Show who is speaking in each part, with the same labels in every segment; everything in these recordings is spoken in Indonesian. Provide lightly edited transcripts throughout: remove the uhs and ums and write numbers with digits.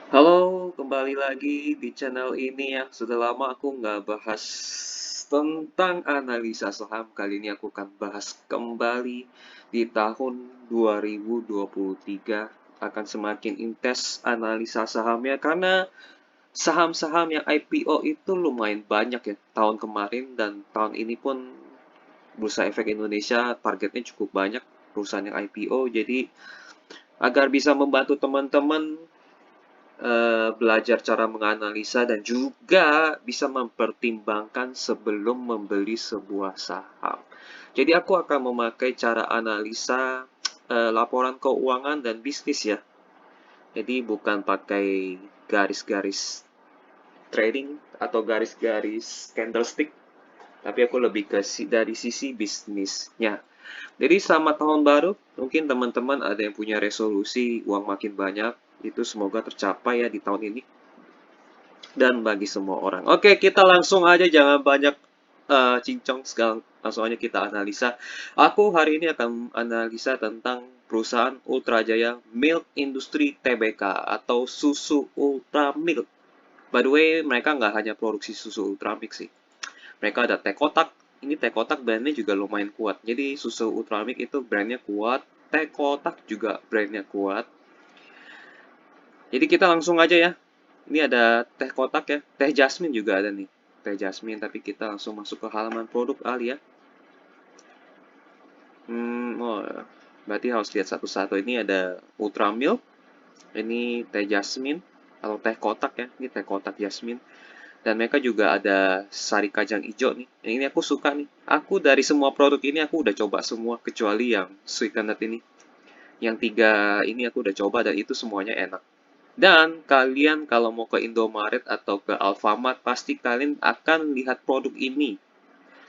Speaker 1: Halo, kembali lagi di channel ini ya. Sudah lama aku nggak bahas tentang analisa saham. Kali ini aku akan bahas kembali di tahun 2023 akan semakin intens analisa sahamnya karena saham-saham yang IPO itu lumayan banyak ya tahun kemarin dan tahun ini pun Bursa Efek Indonesia targetnya cukup banyak perusahaan yang IPO. Jadi agar bisa membantu teman-teman belajar cara menganalisa dan juga bisa mempertimbangkan sebelum membeli sebuah saham. Jadi aku akan memakai cara analisa laporan keuangan dan bisnis ya. Jadi bukan pakai garis-garis trading atau garis-garis candlestick, tapi aku lebih ke dari sisi bisnisnya. Jadi selamat tahun baru, mungkin teman-teman ada yang punya resolusi uang makin banyak, itu semoga tercapai ya di tahun ini dan bagi semua orang. Oke, kita langsung aja jangan banyak cincong sekarang. Langsung aja kita analisa. Aku hari ini akan analisa tentang perusahaan Ultrajaya Milk Industry Tbk atau susu Ultra Milk. By the way, mereka nggak hanya produksi susu Ultra Milk sih. Mereka ada teh kotak. Ini teh kotak brandnya juga lumayan kuat. Jadi susu Ultra Milk itu brandnya kuat. Teh kotak juga brandnya kuat. Jadi kita langsung aja ya. Ini ada teh kotak ya, teh jasmine juga ada nih. Teh jasmine, tapi kita langsung masuk ke halaman produk kali ya. Oh, berarti harus lihat satu-satu. Ini ada Ultra Milk, ini teh jasmine, atau teh kotak ya. Ini teh kotak jasmine. Dan mereka juga ada sari kacang hijau nih. Yang ini aku suka nih. Aku dari semua produk ini aku udah coba semua, kecuali yang sweetened ini. Yang tiga ini aku udah coba dan itu semuanya enak. Dan kalian kalau mau ke Indomaret atau ke Alfamart, pasti kalian akan lihat produk ini.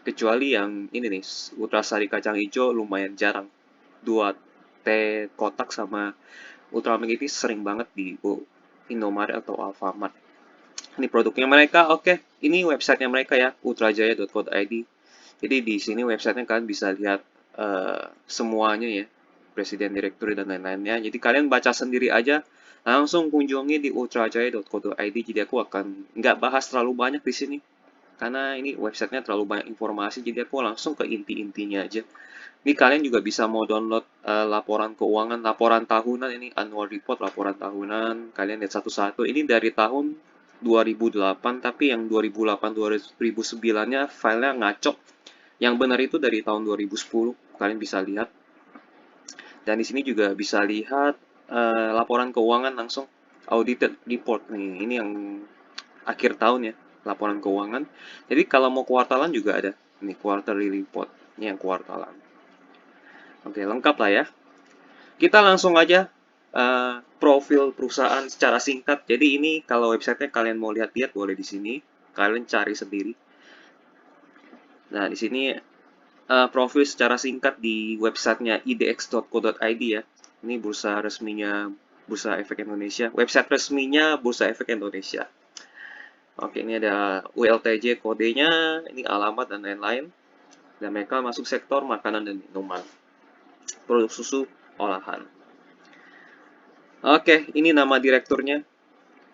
Speaker 1: Kecuali yang ini nih, Ultrasari kacang hijau lumayan jarang. Dua teh kotak sama Ultramilk ini sering banget di Indomaret atau Alfamart. Ini produknya mereka, oke. Ini websitenya mereka ya, ultrajaya.co.id. Jadi di sini websitenya kalian bisa lihat semuanya ya, presiden, direktur, dan lain-lainnya. Jadi kalian baca sendiri aja, langsung kunjungi di ultrajaya.co.id. Jadi aku akan nggak bahas terlalu banyak di sini, karena ini websitenya terlalu banyak informasi, jadi aku langsung ke inti-intinya aja. Ini kalian juga bisa mau download laporan keuangan, laporan tahunan, ini annual report, laporan tahunan. Kalian lihat satu-satu. Ini dari tahun 2008, tapi yang 2008-2009-nya filenya ngaco. Yang benar itu dari tahun 2010, kalian bisa lihat. Dan di sini juga bisa lihat laporan keuangan langsung, audited report nih. Ini yang akhir tahun ya, laporan keuangan. Jadi kalau mau kuartalan juga ada. Ini quarterly report, ini yang kuartalan. Oke, lengkap lah ya. Kita langsung aja profil perusahaan secara singkat. Jadi ini kalau websitenya kalian mau lihat-lihat boleh di sini. Kalian cari sendiri. Nah, di sini profil secara singkat di websitenya idx.co.id ya. Ini bursa resminya Bursa Efek Indonesia. Website resminya Bursa Efek Indonesia. Oke, ini ada ULTJ kodenya, ini alamat dan lain-lain. Dan mereka masuk sektor makanan dan minuman. Produk susu olahan. Oke, ini nama direkturnya.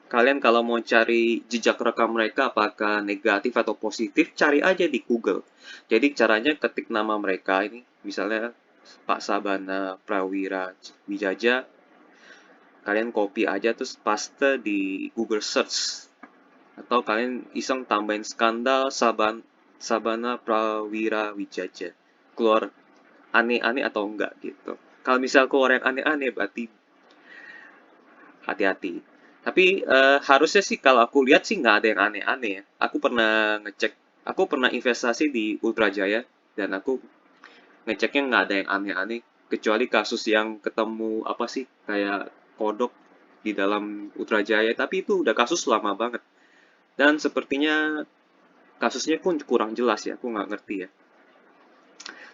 Speaker 1: Kalian kalau mau cari jejak rekam mereka apakah negatif atau positif, cari aja di Google. Jadi caranya ketik nama mereka ini, misalnya Pak Sabana Prawira Wijaja, kalian copy aja terus paste di Google Search. Atau kalian iseng tambahin skandal Sabana Prawira Wijaja. Keluar aneh-aneh atau enggak gitu. Kalau misal keluar yang aneh-aneh berarti hati-hati. Tapi harusnya sih kalau aku lihat sih nggak ada yang aneh-aneh ya. Aku pernah ngecek, aku pernah investasi di Ultrajaya dan aku ngeceknya nggak ada yang aneh-aneh. Kecuali kasus yang ketemu apa sih kayak kodok di dalam Ultrajaya. Tapi itu udah kasus lama banget. Dan sepertinya kasusnya pun kurang jelas ya. Aku nggak ngerti ya.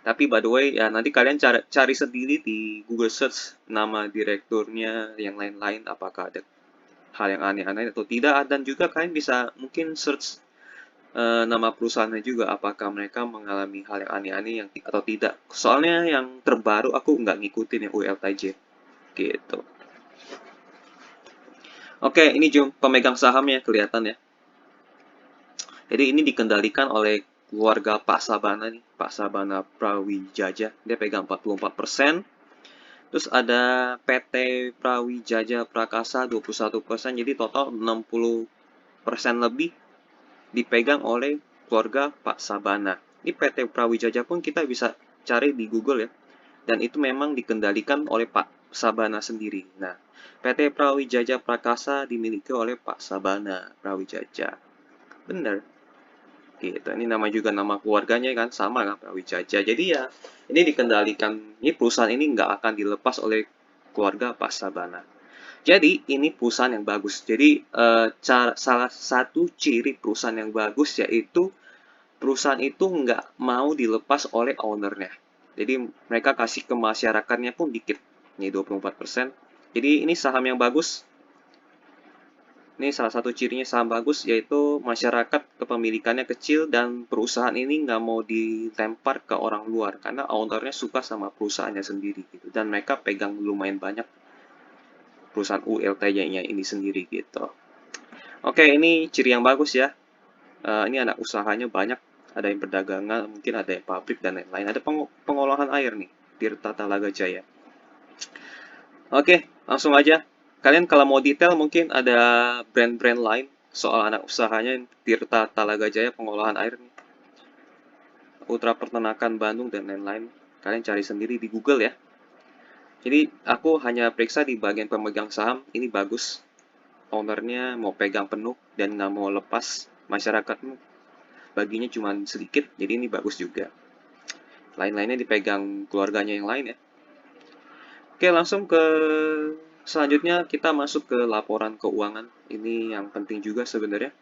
Speaker 1: Tapi by the way, ya nanti kalian cari sendiri di Google Search nama direkturnya, yang lain-lain, apakah ada hal yang aneh-aneh atau tidak. Dan juga kalian bisa mungkin search nama perusahaannya juga, apakah mereka mengalami hal yang aneh-aneh yang atau tidak. Soalnya yang terbaru aku nggak ngikutin yang ULTJ gitu. Oke, ini pemegang sahamnya kelihatan ya. Jadi ini dikendalikan oleh keluarga Pak Sabana nih, Pak Sabana Prawijaya. Dia pegang 44%. Terus ada PT Prawijaya Prakasa 21%. Jadi total 60% lebih dipegang oleh keluarga Pak Sabana. Ini PT Prawijaya pun kita bisa cari di Google ya. Dan itu memang dikendalikan oleh Pak Sabana sendiri. Nah, PT Prawijaya Prakasa dimiliki oleh Pak Sabana Prawijaya. Bener. Gitu. Ini nama juga nama keluarganya kan sama kan Prawijaya. Jadi ya ini dikendalikan. Ini perusahaan ini nggak akan dilepas oleh keluarga Pak Sabana. Jadi ini perusahaan yang bagus. Jadi salah satu ciri perusahaan yang bagus yaitu perusahaan itu nggak mau dilepas oleh ownernya. Jadi mereka kasih ke masyarakatnya pun dikit. Ini 24%. Jadi ini saham yang bagus. Ini salah satu cirinya saham bagus, yaitu masyarakat kepemilikannya kecil dan perusahaan ini nggak mau dilempar ke orang luar, karena ownernya suka sama perusahaannya sendiri gitu. Dan mereka pegang lumayan banyak perusahaan ULT-nya ini sendiri gitu. Oke, ini ciri yang bagus ya. Ini anak usahanya banyak, ada yang perdagangan, mungkin ada yang pabrik dan lain-lain. Ada pengolahan air nih, Tirta Talaga Jaya. Oke, langsung aja. Kalian kalau mau detail mungkin ada brand-brand lain soal anak usahanya Tirta Talaga Jaya pengolahan air nih. Ultra Peternakan Bandung dan lain-lain. Kalian cari sendiri di Google ya. Jadi aku hanya periksa di bagian pemegang saham, ini bagus. Ownernya mau pegang penuh dan nggak mau lepas. Masyarakatmu baginya cuma sedikit, jadi ini bagus juga. Lain-lainnya dipegang keluarganya yang lain ya. Oke, langsung ke selanjutnya kita masuk ke laporan keuangan. Ini yang penting juga sebenarnya.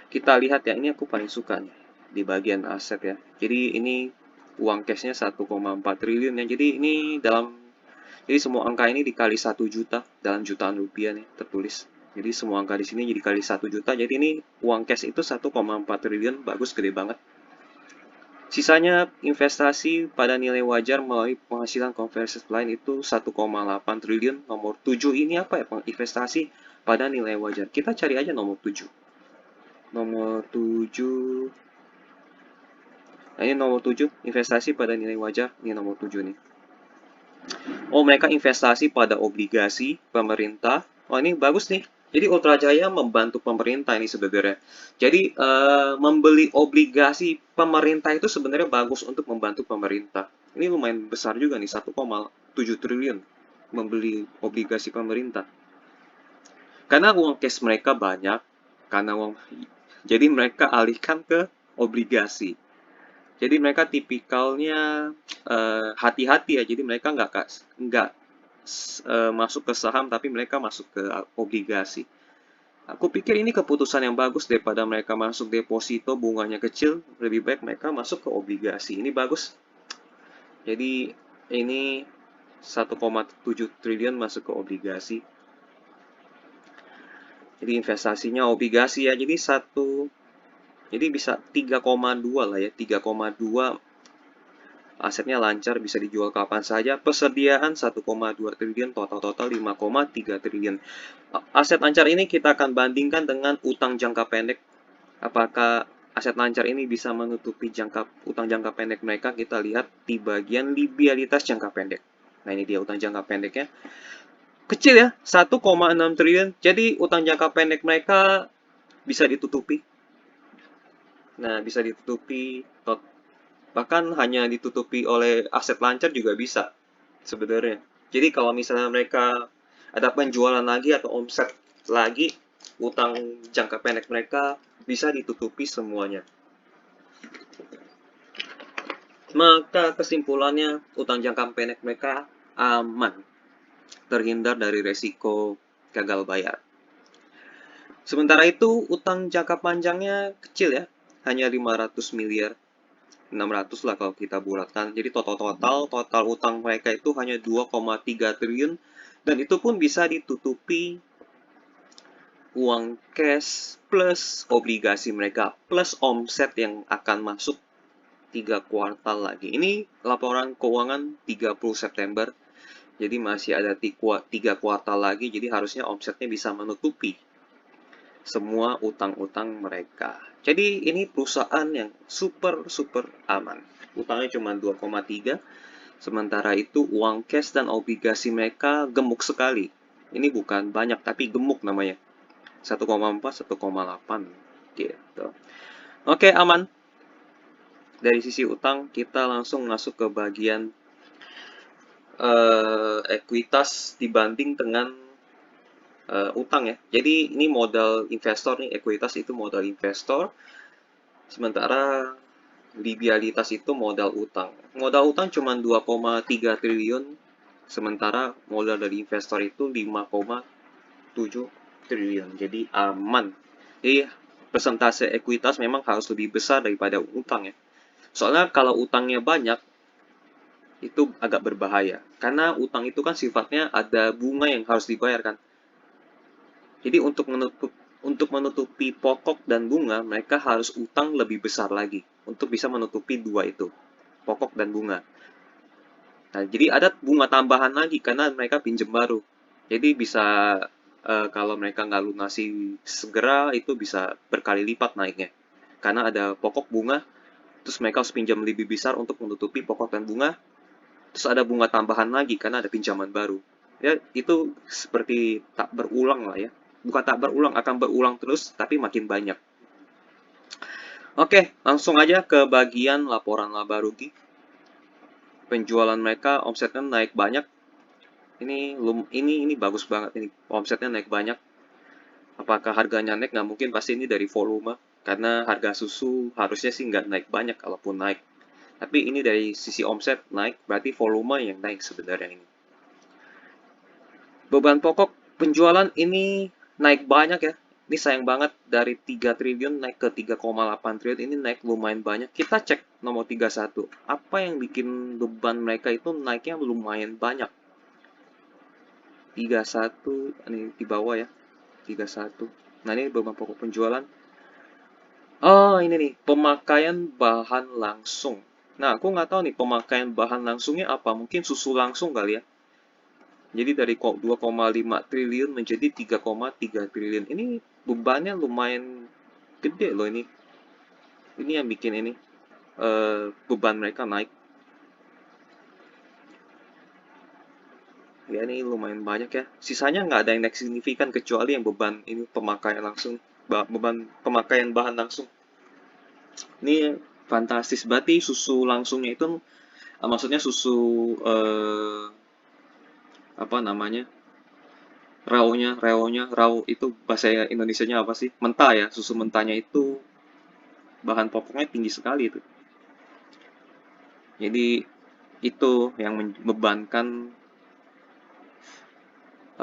Speaker 1: Kita lihat ya, ini aku paling suka nih di bagian aset ya. Jadi ini uang cashnya 1,4 triliun ya. Jadi semua angka ini dikali 1 juta dalam jutaan rupiah nih tertulis. Jadi semua angka di sini jadi kali 1 juta. Jadi ini uang cash itu 1,4 triliun, bagus gede banget. Sisanya investasi pada nilai wajar melalui penghasilan konversi lain itu 1,8 triliun. Nomor 7 ini apa ya? Investasi pada nilai wajar. Kita cari aja nomor 7. Nomor 7. Nah, ini nomor 7, investasi pada nilai wajar. Ini nomor 7 nih. Oh, mereka investasi pada obligasi pemerintah. Oh, ini bagus nih. Jadi Ultra Jaya membantu pemerintah ini sebenarnya. Jadi membeli obligasi pemerintah itu sebenarnya bagus untuk membantu pemerintah. Ini lumayan besar juga nih, 1,7 triliun membeli obligasi pemerintah. Karena uang cash mereka banyak, jadi mereka alihkan ke obligasi. Jadi mereka tipikalnya hati-hati ya. Jadi mereka nggak masuk ke saham, tapi mereka masuk ke obligasi. Aku pikir ini keputusan yang bagus daripada mereka masuk deposito bunganya kecil. Lebih baik mereka masuk ke obligasi. Ini bagus. Jadi ini 1,7 triliun masuk ke obligasi. Jadi investasinya obligasi ya. Jadi bisa 3,2 lah ya. 3,2 asetnya lancar, bisa dijual kapan saja. Persediaan 1,2 triliun, total 5,3 triliun. Aset lancar ini kita akan bandingkan dengan utang jangka pendek. Apakah aset lancar ini bisa menutupi utang jangka pendek mereka? Kita lihat di bagian liabilitas jangka pendek. Nah, ini dia utang jangka pendeknya. Kecil ya, 1,6 triliun. Jadi utang jangka pendek mereka bisa ditutupi. Nah, bisa ditutupi bahkan hanya ditutupi oleh aset lancar juga bisa sebenarnya. Jadi kalau misalnya mereka ada penjualan lagi atau omset lagi, utang jangka pendek mereka bisa ditutupi semuanya. Maka kesimpulannya utang jangka pendek mereka aman, terhindar dari resiko gagal bayar. Sementara itu utang jangka panjangnya kecil ya, hanya 500 miliar. 600 lah kalau kita bulatkan. Jadi total utang mereka itu hanya 2,3 triliun dan itu pun bisa ditutupi uang cash plus obligasi mereka plus omset yang akan masuk 3 kuartal lagi. Ini laporan keuangan 30 September. Jadi masih ada 3 kuartal lagi, jadi harusnya omsetnya bisa menutupi semua utang-utang mereka. Jadi ini perusahaan yang super super aman. Utangnya cuma 2,3, sementara itu uang cash dan obligasi mereka gemuk sekali. Ini bukan banyak tapi gemuk namanya. 1,4, 1,8 gitu. Oke, aman. Dari sisi utang kita langsung masuk ke bagian ekuitas dibanding dengan utang ya. Jadi ini modal investor nih, ekuitas itu modal investor, sementara liabilitas itu modal utang. Modal utang cuma 2,3 triliun, sementara modal dari investor itu 5,7 triliun. Jadi aman. Jadi persentase ekuitas memang harus lebih besar daripada utang ya. Soalnya kalau utangnya banyak, itu agak berbahaya. Karena utang itu kan sifatnya ada bunga yang harus dibayarkan. Jadi untuk menutupi pokok dan bunga, mereka harus utang lebih besar lagi untuk bisa menutupi dua itu, pokok dan bunga. Nah, jadi ada bunga tambahan lagi karena mereka pinjam baru. Jadi bisa kalau mereka nggak lunasi segera itu bisa berkali lipat naiknya. Karena ada pokok bunga, terus mereka harus pinjam lebih besar untuk menutupi pokok dan bunga, terus ada bunga tambahan lagi karena ada pinjaman baru. Ya, itu seperti tak berulang lah ya. Bukan tak berulang, akan berulang terus, tapi makin banyak. Oke, langsung aja ke bagian laporan laba rugi. Penjualan mereka, omsetnya naik banyak. Ini bagus banget ini. Omsetnya naik banyak. Apakah harganya naik? Nggak mungkin, pasti ini dari volume. Karena harga susu harusnya sih nggak naik banyak kalaupun naik. Tapi ini dari sisi omset naik, berarti volume yang naik sebenarnya ini. Beban pokok penjualan ini naik banyak ya. Ini sayang banget dari 3 triliun naik ke 3,8 triliun, ini naik lumayan banyak. Kita cek nomor 31. Apa yang bikin beban mereka itu naiknya lumayan banyak? 31 ini di bawah ya. 31. Nah, ini beban pokok penjualan. Oh, ini nih, pemakaian bahan langsung. Nah, aku nggak tahu nih pemakaian bahan langsungnya apa. Mungkin susu langsung kali ya. Jadi dari 2,5 triliun menjadi 3,3 triliun. Ini bebannya lumayan gede loh ini. Ini yang bikin ini beban mereka naik. Ya ini lumayan banyak ya. Sisanya nggak ada yang naik signifikan kecuali yang beban ini pemakaian langsung. Beban pemakaian bahan langsung. Ini fantastis. Berarti susu langsungnya itu maksudnya susu apa namanya? Raw itu bahasa Indonesianya apa sih? Mentah ya, susu mentahnya itu bahan pokoknya tinggi sekali itu. Jadi itu yang membebankan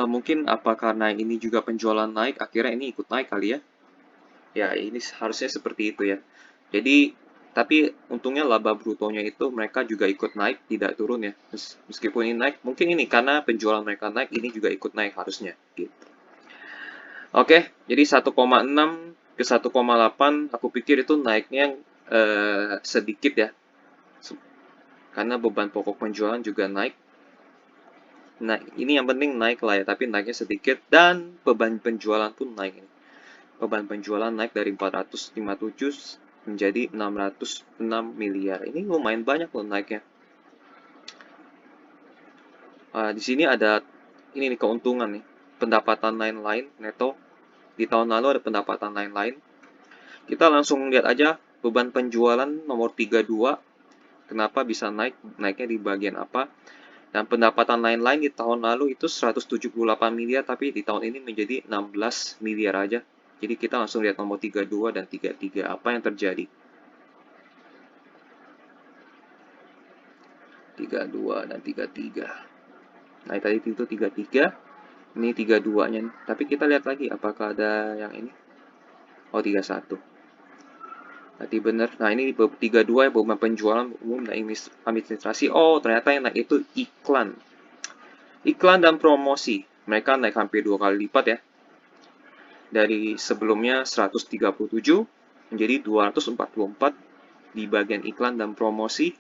Speaker 1: mungkin apa karena ini juga penjualan naik, akhirnya ini ikut naik kali ya. Ya, ini harusnya seperti itu ya. Jadi, tapi untungnya laba brutonya itu mereka juga ikut naik, tidak turun ya. Meskipun ini naik, mungkin ini karena penjualan mereka naik, ini juga ikut naik harusnya gitu. Oke, jadi 1,6 ke 1,8 aku pikir itu naiknya sedikit ya. Karena beban pokok penjualan juga naik. Nah, ini yang penting naik lah ya, tapi naiknya sedikit dan beban penjualan pun naik. Beban penjualan naik dari 457 menjadi 606 miliar. Ini lumayan banyak loh naiknya. Di sini ada ini nih keuntungan nih, pendapatan lain-lain neto. Di tahun lalu ada pendapatan lain-lain. Kita langsung lihat aja beban penjualan nomor 32. Kenapa bisa naik? Naiknya di bagian apa? Dan pendapatan lain-lain di tahun lalu itu 178 miliar, tapi di tahun ini menjadi 16 miliar aja. Jadi kita langsung lihat nomor 32 dan 33. Apa yang terjadi? 32 dan 33. Nah, tadi itu 33. Ini 32-nya nih. Tapi kita lihat lagi apakah ada yang ini. Oh, 31. Berarti benar. Nah, ini 32 ya, beban penjualan umum dan administrasi. Oh, ternyata yang naik itu iklan. Iklan dan promosi. Mereka naik hampir 2 kali lipat ya. Dari sebelumnya 137 menjadi 244 di bagian iklan dan promosi.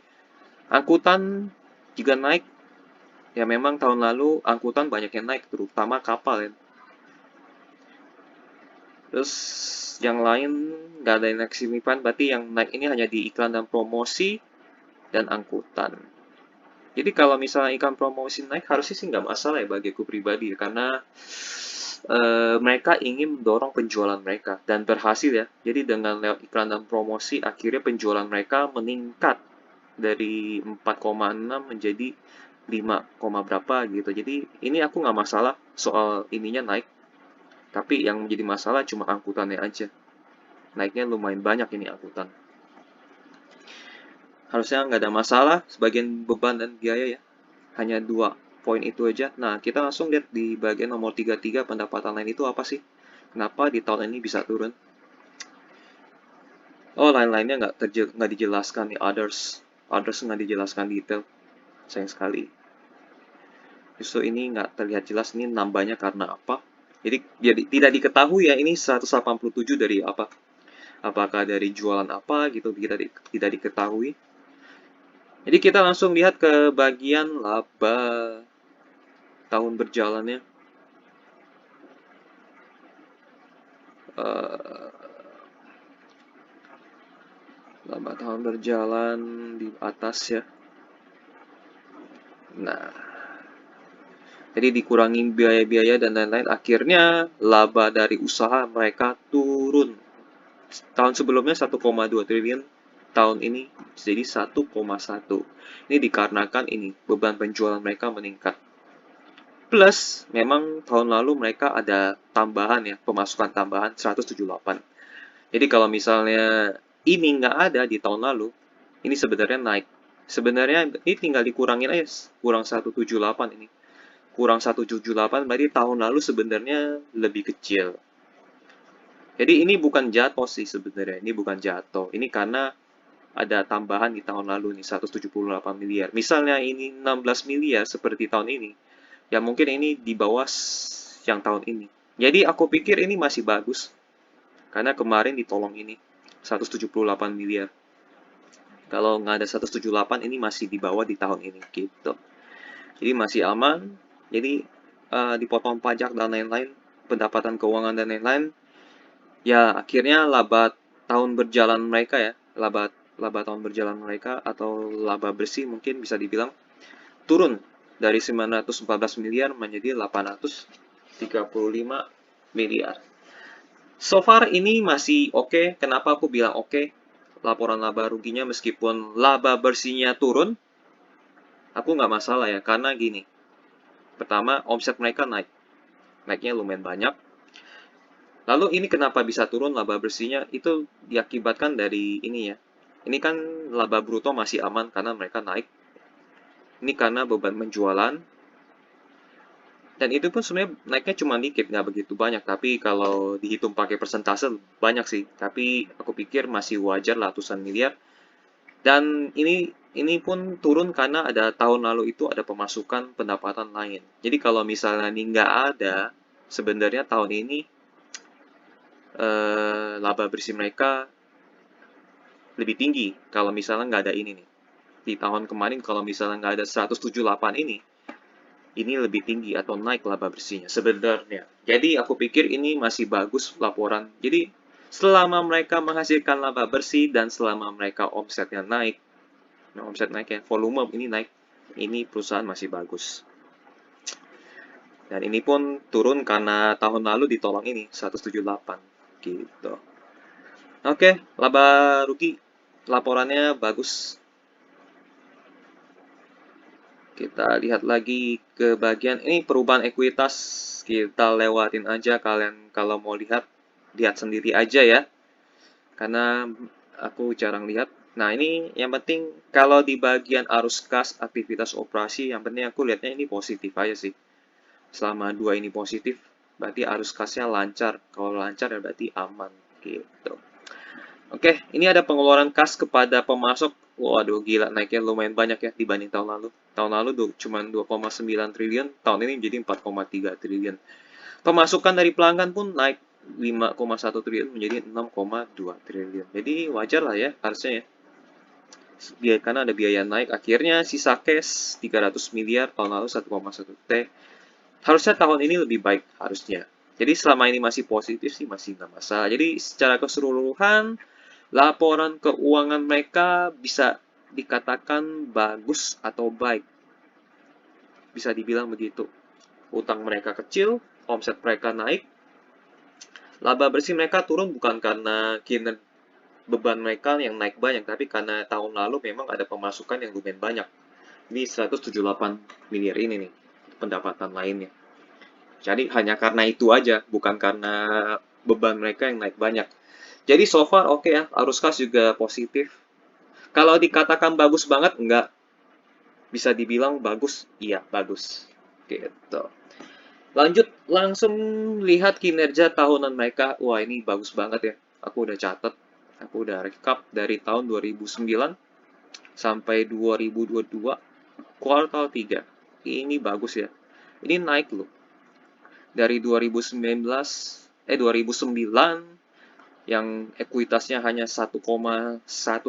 Speaker 1: Angkutan juga naik Ya memang tahun lalu angkutan banyak yang naik, terutama kapal ya. Terus yang lain nggak ada yang naik signifikan, berarti yang naik ini hanya di iklan dan promosi dan angkutan. Jadi kalau misalnya iklan promosi naik harusnya sih nggak masalah ya bagi aku pribadi ya, karena mereka ingin mendorong penjualan mereka dan berhasil ya. Jadi dengan lewat iklan dan promosi akhirnya penjualan mereka meningkat dari 4,6 menjadi 5, berapa gitu. Jadi ini aku nggak masalah soal ininya naik, tapi yang menjadi masalah cuma angkutannya aja. Naiknya lumayan banyak ini angkutan. Harusnya nggak ada masalah sebagian beban dan biaya ya. Hanya dua poin itu aja. Nah, kita langsung lihat di bagian nomor 33 pendapatan lain itu apa sih? Kenapa di tahun ini bisa turun? Oh, lain-lainnya nggak dijelaskan nih, others. Others nggak dijelaskan detail. Sayang sekali. Justru ini nggak terlihat jelas ini nambahnya karena apa. Jadi tidak diketahui ya ini 187 dari apa. Apakah dari jualan apa gitu tidak diketahui. Jadi kita langsung lihat ke bagian laba tahun berjalannya. Eh, Laba tahun berjalan di atas ya. Nah, jadi dikurangi biaya-biaya dan lain-lain, akhirnya laba dari usaha mereka turun. Tahun sebelumnya 1,2 triliun, tahun ini jadi 1,1. Ini dikarenakan ini beban penjualan mereka meningkat. Plus, memang tahun lalu mereka ada tambahan ya, pemasukan tambahan 178. Jadi kalau misalnya ini nggak ada di tahun lalu, ini sebenarnya naik. Sebenarnya ini tinggal dikurangin aja, kurang 178 ini. Kurang 178 berarti tahun lalu sebenarnya lebih kecil. Jadi ini bukan jatuh sih sebenarnya, ini bukan jatuh. Ini karena ada tambahan di tahun lalu nih 178 miliar. Misalnya ini 16 miliar seperti tahun ini, ya mungkin ini di bawah yang tahun ini. Jadi aku pikir ini masih bagus karena kemarin ditolong ini 178 miliar. Kalau nggak ada 178 ini masih di bawah di tahun ini gitu. Jadi masih aman. Jadi dipotong pajak dan lain-lain, pendapatan keuangan dan lain-lain. Ya akhirnya laba tahun berjalan mereka ya, laba laba tahun berjalan mereka atau laba bersih mungkin bisa dibilang turun dari 914 miliar menjadi 835 miliar. So far ini masih oke. Kenapa aku bilang oke? Laporan laba ruginya meskipun laba bersihnya turun, aku nggak masalah ya. Karena gini, pertama omset mereka naik. Naiknya lumayan banyak. Lalu ini kenapa bisa turun laba bersihnya? Itu diakibatkan dari ini ya. Ini kan laba bruto masih aman karena mereka naik. Ini karena beban penjualan. Dan itu pun sebenarnya naiknya cuma dikit, nggak begitu banyak. Tapi kalau dihitung pakai persentase banyak sih. Tapi aku pikir masih wajar lah ratusan miliar. Dan ini pun turun karena ada tahun lalu itu ada pemasukan pendapatan lain. Jadi kalau misalnya ini nggak ada, sebenarnya tahun ini laba bersih mereka lebih tinggi kalau misalnya nggak ada ini nih. Di tahun kemarin kalau misalnya nggak ada 178 ini lebih tinggi atau naik laba bersihnya sebenarnya. Jadi aku pikir ini masih bagus laporan. Jadi selama mereka menghasilkan laba bersih dan selama mereka omsetnya naik, nah omset naik ya, volume ini naik, ini perusahaan masih bagus. Dan ini pun turun karena tahun lalu ditolong ini 178 gitu. Oke, laba rugi laporannya bagus. Kita lihat lagi ke bagian ini perubahan ekuitas. Kita lewatin aja kalian kalau mau lihat sendiri aja ya. Karena aku jarang lihat. Nah, ini yang penting kalau di bagian arus kas aktivitas operasi, yang penting aku lihatnya ini positif aja sih. Selama dua ini positif, berarti arus kasnya lancar. Kalau lancar ya berarti aman gitu. Oke, ini ada pengeluaran kas kepada pemasok. Waduh, gila naiknya lumayan banyak ya dibanding tahun lalu. Tahun lalu cuma 2,9 triliun, tahun ini menjadi 4,3 triliun. Pemasukan dari pelanggan pun naik 5,1 triliun menjadi 6,2 triliun. Jadi wajar lah ya harusnya ya. Karena ada biaya naik, akhirnya sisa cash 300 miliar, tahun lalu 1,1 T. Harusnya tahun ini lebih baik, harusnya. Jadi selama ini masih positif sih, masih nggak masalah. Jadi secara keseluruhan, laporan keuangan mereka bisa dikatakan bagus atau baik. Bisa dibilang begitu. Utang mereka kecil, omset mereka naik, laba bersih mereka turun bukan karena beban mereka yang naik banyak, tapi karena tahun lalu memang ada pemasukan yang lumayan banyak. Ini 178 miliar ini nih, pendapatan lainnya. Jadi hanya karena itu aja, bukan karena beban mereka yang naik banyak. Jadi so far oke ya, arus kas juga positif. Kalau dikatakan bagus banget, enggak. Bisa dibilang bagus, iya bagus. Gitu. Lanjut, langsung lihat kinerja tahunan mereka. Wah ini bagus banget ya. Aku udah catat, aku udah rekap dari tahun 2009 sampai 2022, kuartal 3. Ini bagus ya. Ini naik loh. Dari 2009 yang ekuitasnya hanya 1,1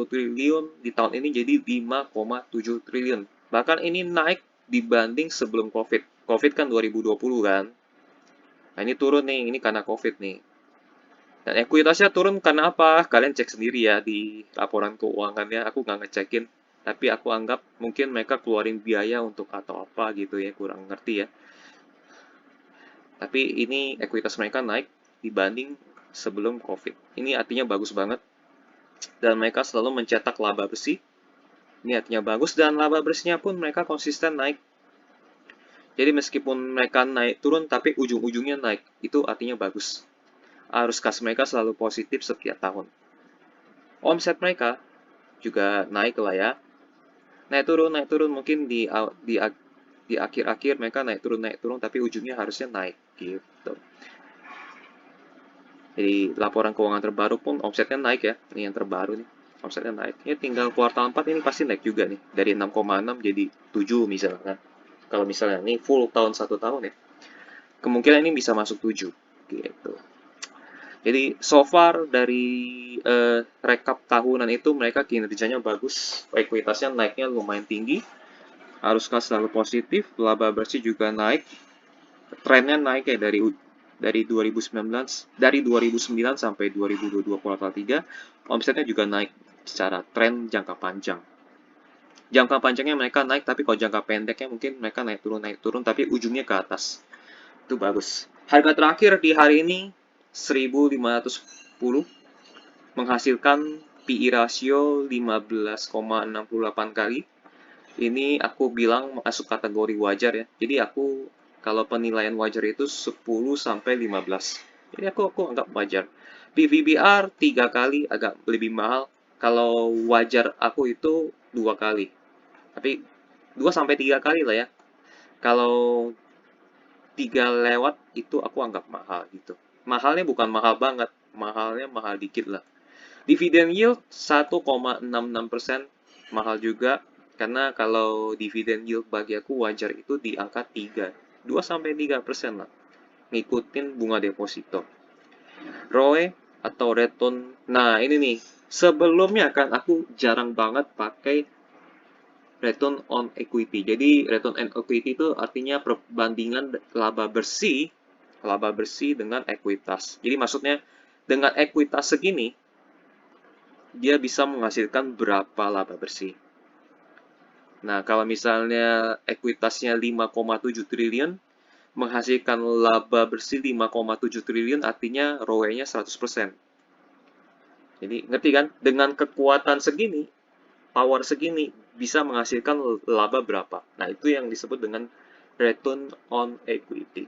Speaker 1: triliun, di tahun ini jadi 5,7 triliun. Bahkan ini naik dibanding sebelum COVID. COVID kan 2020 kan. Nah ini turun nih, ini karena COVID nih. Dan ekuitasnya turun karena apa? Kalian cek sendiri ya di laporan keuangannya, aku nggak ngecekin. Tapi aku anggap mungkin mereka keluarin biaya untuk atau apa gitu ya, kurang ngerti ya. Tapi ini ekuitas mereka naik dibanding sebelum COVID. Ini artinya bagus banget. Dan mereka selalu mencetak laba bersih. Ini artinya bagus dan laba bersihnya pun mereka konsisten naik. Jadi meskipun mereka naik turun tapi ujung-ujungnya naik. Itu artinya bagus. Arus kas mereka selalu positif setiap tahun. Omset mereka juga naik lah ya. Naik turun mungkin di akhir-akhir mereka naik turun tapi ujungnya harusnya naik gitu. Jadi laporan keuangan terbaru pun omsetnya naik ya. Ini yang terbaru nih. Omsetnya naik. Ini tinggal kuartal 4 ini pasti naik juga nih. Dari 6,6 jadi 7 misalkan. Kalau misalnya ini full tahun 1 tahun ya. Kemungkinan ini bisa masuk 7 gitu. Jadi so far dari rekap tahunan itu mereka kinerjanya bagus. Ekuitasnya naiknya lumayan tinggi. Arus kas selalu positif. Laba bersih juga naik. Trennya naik ya dari 2009 sampai 2022 kuartal 3, omsetnya juga naik secara tren jangka panjang. Jangka panjangnya mereka naik, tapi kalau jangka pendeknya mungkin mereka naik turun, tapi ujungnya ke atas. Itu bagus. Harga terakhir di hari ini 1.510, menghasilkan PE ratio 15,68 kali. Ini aku bilang masuk kategori wajar ya. Jadi aku kalau penilaian wajar itu 10 sampai 15. Jadi aku anggap wajar. PVBR 3 kali agak lebih mahal. Kalau wajar aku itu 2 kali. Tapi 2 sampai 3 kali lah ya. Kalau 3 lewat itu aku anggap mahal gitu. Mahalnya bukan mahal banget, mahalnya mahal dikit lah. Dividend yield 1,66%, mahal juga. Karena kalau dividend yield bagi aku wajar itu di angka 3. 2-3% lah. Ngikutin bunga deposito. ROE atau return. Nah ini nih. Sebelumnya kan aku jarang banget pakai return on equity. Jadi return on equity itu artinya perbandingan laba bersih dengan ekuitas. Jadi maksudnya dengan ekuitas segini, dia bisa menghasilkan berapa laba bersih. Nah, kalau misalnya ekuitasnya 5,7 triliun, menghasilkan laba bersih 5,7 triliun artinya ROE-nya 100%. Jadi, ngerti kan? Dengan kekuatan segini, power segini, bisa menghasilkan laba berapa. Nah, itu yang disebut dengan return on equity.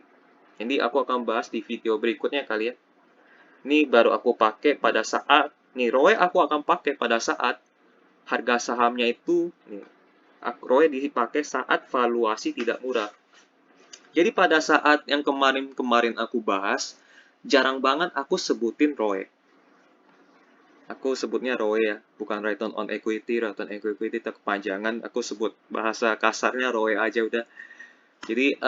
Speaker 1: Jadi, aku akan bahas di video berikutnya kali ya. Ini baru aku pakai pada saat, nih ROE aku akan pakai pada saat harga sahamnya itu, nih, ROE dipakai saat valuasi tidak murah. Jadi pada saat yang kemarin aku bahas, jarang banget aku sebutin ROE. Aku sebutnya ROE ya, bukan return on equity. Return on equity itu kepanjangan, aku sebut bahasa kasarnya ROE aja udah. Jadi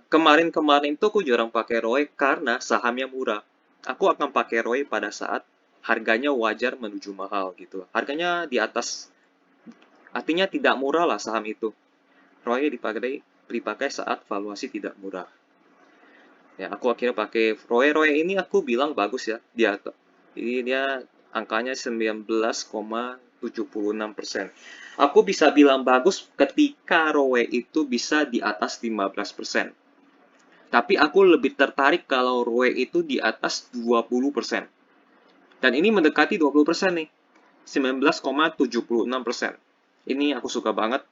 Speaker 1: kemarin tuh aku jarang pakai ROE karena sahamnya murah. Aku akan pakai ROE pada saat harganya wajar menuju mahal gitu. Harganya di atas Artinya tidak murah lah saham itu. ROE dipakai saat valuasi tidak murah. Ya, aku akhirnya pakai ROE. ROE ini aku bilang bagus ya. Jadi dia angkanya 19,76%. Aku bisa bilang bagus ketika ROE itu bisa di atas 15%. Tapi aku lebih tertarik kalau ROE itu di atas 20%. Dan ini mendekati 20% nih. 19,76%. Ini aku suka banget.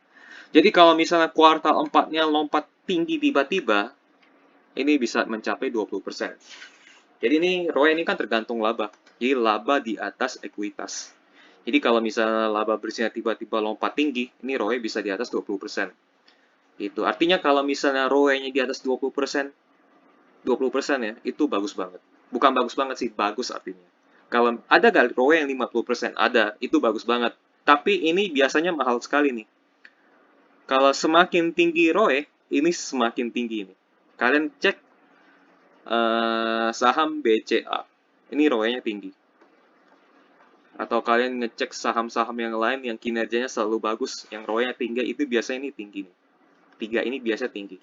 Speaker 1: Jadi kalau misalnya kuartal 4-nya lompat tinggi tiba-tiba, ini bisa mencapai 20%. Jadi ini ROE ini kan tergantung laba. Jadi laba di atas ekuitas. Jadi kalau misalnya laba bersihnya tiba-tiba lompat tinggi, ini ROE bisa di atas 20%. Itu artinya kalau misalnya ROE-nya di atas 20%, 20% ya, itu bagus banget. Bukan bagus banget sih, bagus artinya. Kalau ada gak ROE yang 50%? Ada, itu bagus banget. Tapi ini biasanya mahal sekali nih. Kalau semakin tinggi ROE, ini semakin tinggi nih. Kalian cek saham BCA. Ini ROE-nya tinggi. Atau kalian ngecek saham-saham yang lain yang kinerjanya selalu bagus, yang ROE-nya tinggi, itu biasanya ini tinggi nih. Tiga ini biasa tinggi.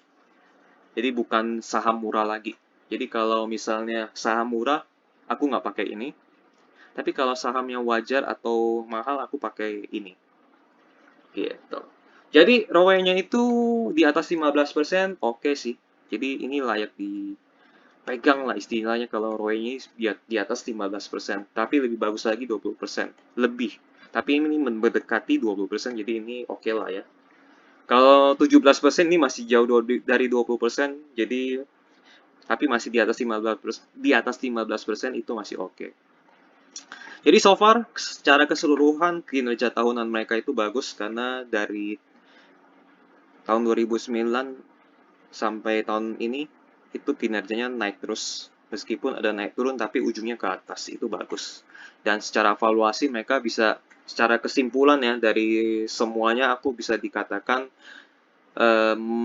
Speaker 1: Jadi bukan saham murah lagi. Jadi kalau misalnya saham murah, aku nggak pakai ini. Tapi kalau sahamnya wajar atau mahal, aku pakai ini. Gitu. Jadi ROE-nya itu di atas 15%, oke sih. Jadi ini layak dipegang lah istilahnya kalau ROE-nya di atas 15%. Tapi lebih bagus lagi 20%. Lebih. Tapi ini mendekati 20%, jadi ini oke lah ya. Kalau 17% ini masih jauh dari 20%, jadi tapi masih di atas 15%, itu masih oke. Jadi so far secara keseluruhan kinerja tahunan mereka itu bagus karena dari tahun 2009 sampai tahun ini itu kinerjanya naik terus. Meskipun ada naik turun tapi ujungnya ke atas, itu bagus. Dan secara valuasi mereka bisa, secara kesimpulan ya dari semuanya aku bisa dikatakan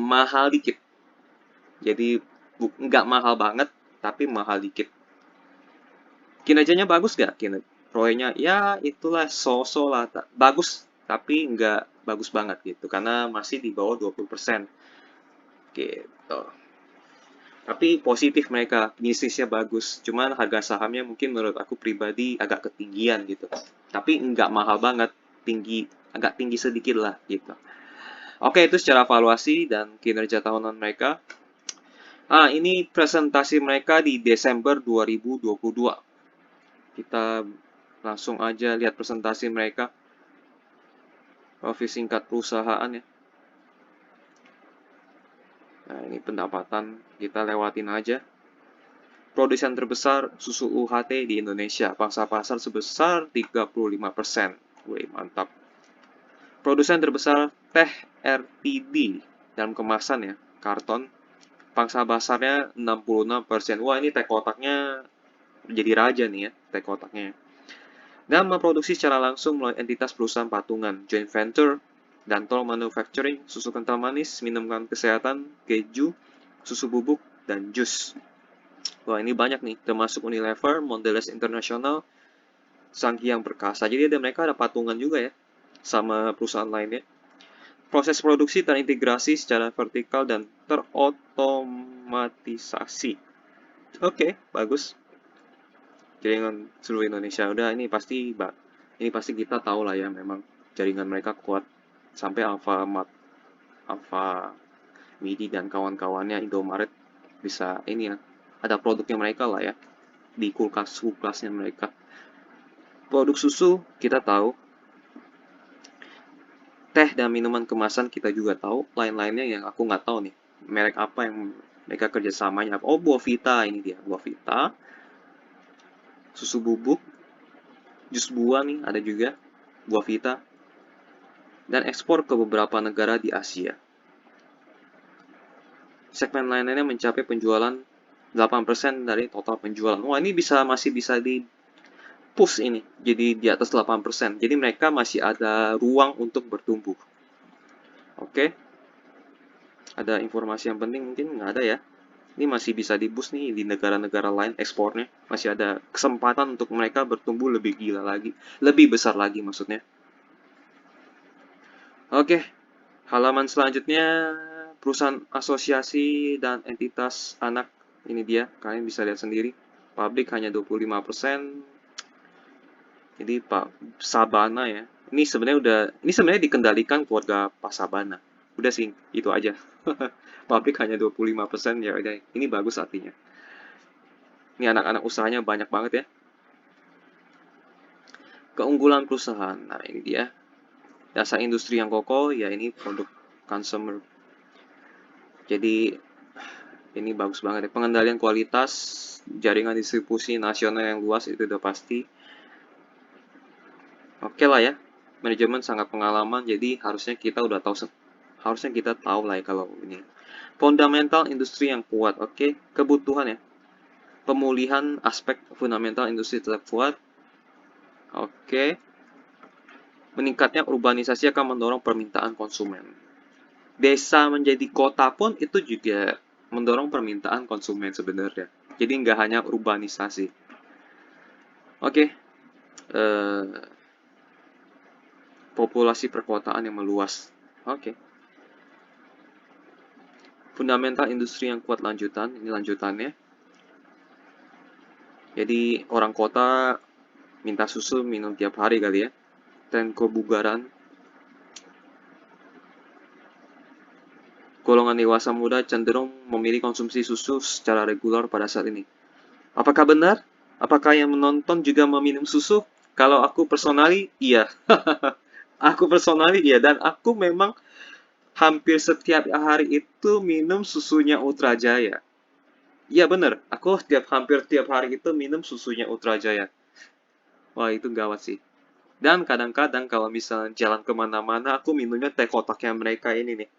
Speaker 1: mahal dikit. Jadi nggak mahal banget tapi mahal dikit. Kinerjanya bagus gak? ROE-nya ya itulah so-so lah. Bagus, tapi nggak bagus banget gitu. Karena masih di bawah 20%. Gitu. Tapi positif mereka, bisnisnya bagus. Cuman harga sahamnya mungkin menurut aku pribadi agak ketinggian gitu. Tapi nggak mahal banget, agak tinggi sedikit lah gitu. Oke, itu secara valuasi dan kinerja tahunan mereka. Ini presentasi mereka di Desember 2022. Kita langsung aja lihat presentasi mereka. Profil singkat perusahaan ya. Nah, ini pendapatan, kita lewatin aja. Produsen terbesar susu UHT di Indonesia, pangsa pasar sebesar 35%. Wih, mantap. Produsen terbesar teh RTD dalam kemasan ya, karton. Pangsa pasarnya 66%. Wah, ini teh kotaknya jadi raja nih ya, teh kotaknya. Dan memproduksi secara langsung melalui entitas perusahaan patungan, joint venture, Dantol Manufacturing, susu kental manis, minuman kesehatan, keju, susu bubuk, dan jus. Wah, ini banyak nih, termasuk Unilever, Mondelez International, Sanghyang Perkasa. Jadi mereka ada patungan juga ya, sama perusahaan lainnya. Proses produksi terintegrasi secara vertikal dan terotomatisasi. Oke, bagus. Jaringan seluruh Indonesia. Udah, ini pasti kita tahu lah ya, memang jaringan mereka kuat. Sampai Alfamart, Alfa Midi dan kawan-kawannya Indomaret bisa ini ya, ada produknya mereka lah ya di kulkas-kulkasnya mereka. Produk susu kita tahu, teh dan minuman kemasan kita juga tahu, lain-lainnya yang aku nggak tahu nih merek apa yang mereka kerjasamanya. Oh, Buavita, ini dia Buavita, susu bubuk, jus buah nih ada juga Buavita, dan ekspor ke beberapa negara di Asia. Segmen lainnya mencapai penjualan 8% dari total penjualan. Wah, ini masih bisa di push ini jadi di atas 8%. Jadi mereka masih ada ruang untuk bertumbuh. Oke. Ada informasi yang penting mungkin nggak ada ya. Ini masih bisa di boost nih di negara-negara lain ekspornya. Masih ada kesempatan untuk mereka bertumbuh lebih gila lagi, lebih besar lagi maksudnya. Oke, halaman selanjutnya perusahaan asosiasi dan entitas anak. Ini dia, kalian bisa lihat sendiri. Publik hanya 25%. Jadi Pak Sabana ya. Ini sebenarnya dikendalikan keluarga Pak Sabana. Udah sih, itu aja. Publik hanya 25%, ya udah. Ini bagus artinya. Ini anak-anak usahanya banyak banget ya. Keunggulan perusahaan. Nah, ini dia. Dasar industri yang kokoh, ya ini produk consumer. Jadi ini bagus banget ya. Pengendalian kualitas, jaringan distribusi nasional yang luas itu udah pasti. Oke lah ya. Manajemen sangat pengalaman, jadi harusnya kita tahu lah ya kalau ini. Fundamental industri yang kuat, oke. Kebutuhan ya. Pemulihan aspek fundamental industri tetap kuat, oke. Meningkatnya urbanisasi akan mendorong permintaan konsumen. Desa menjadi kota pun itu juga mendorong permintaan konsumen sebenarnya. Jadi nggak hanya urbanisasi. Oke, populasi perkotaan yang meluas. Oke. Fundamental industri yang kuat lanjutan, ini lanjutannya. Jadi orang kota minta susu minum tiap hari kali ya. Tren kebugaran. Golongan dewasa muda cenderung memilih konsumsi susu secara regular pada saat ini. Apakah benar? Apakah yang menonton juga meminum susu? Kalau aku personally, iya. Aku personally, iya. Dan aku memang hampir setiap hari itu minum susunya Ultra Jaya. Iya bener, aku hampir tiap hari itu minum susunya Ultra Jaya. Wah itu gawat sih. Dan kadang-kadang kalau misalnya jalan kemana-mana, aku minumnya teh kotaknya mereka ini nih.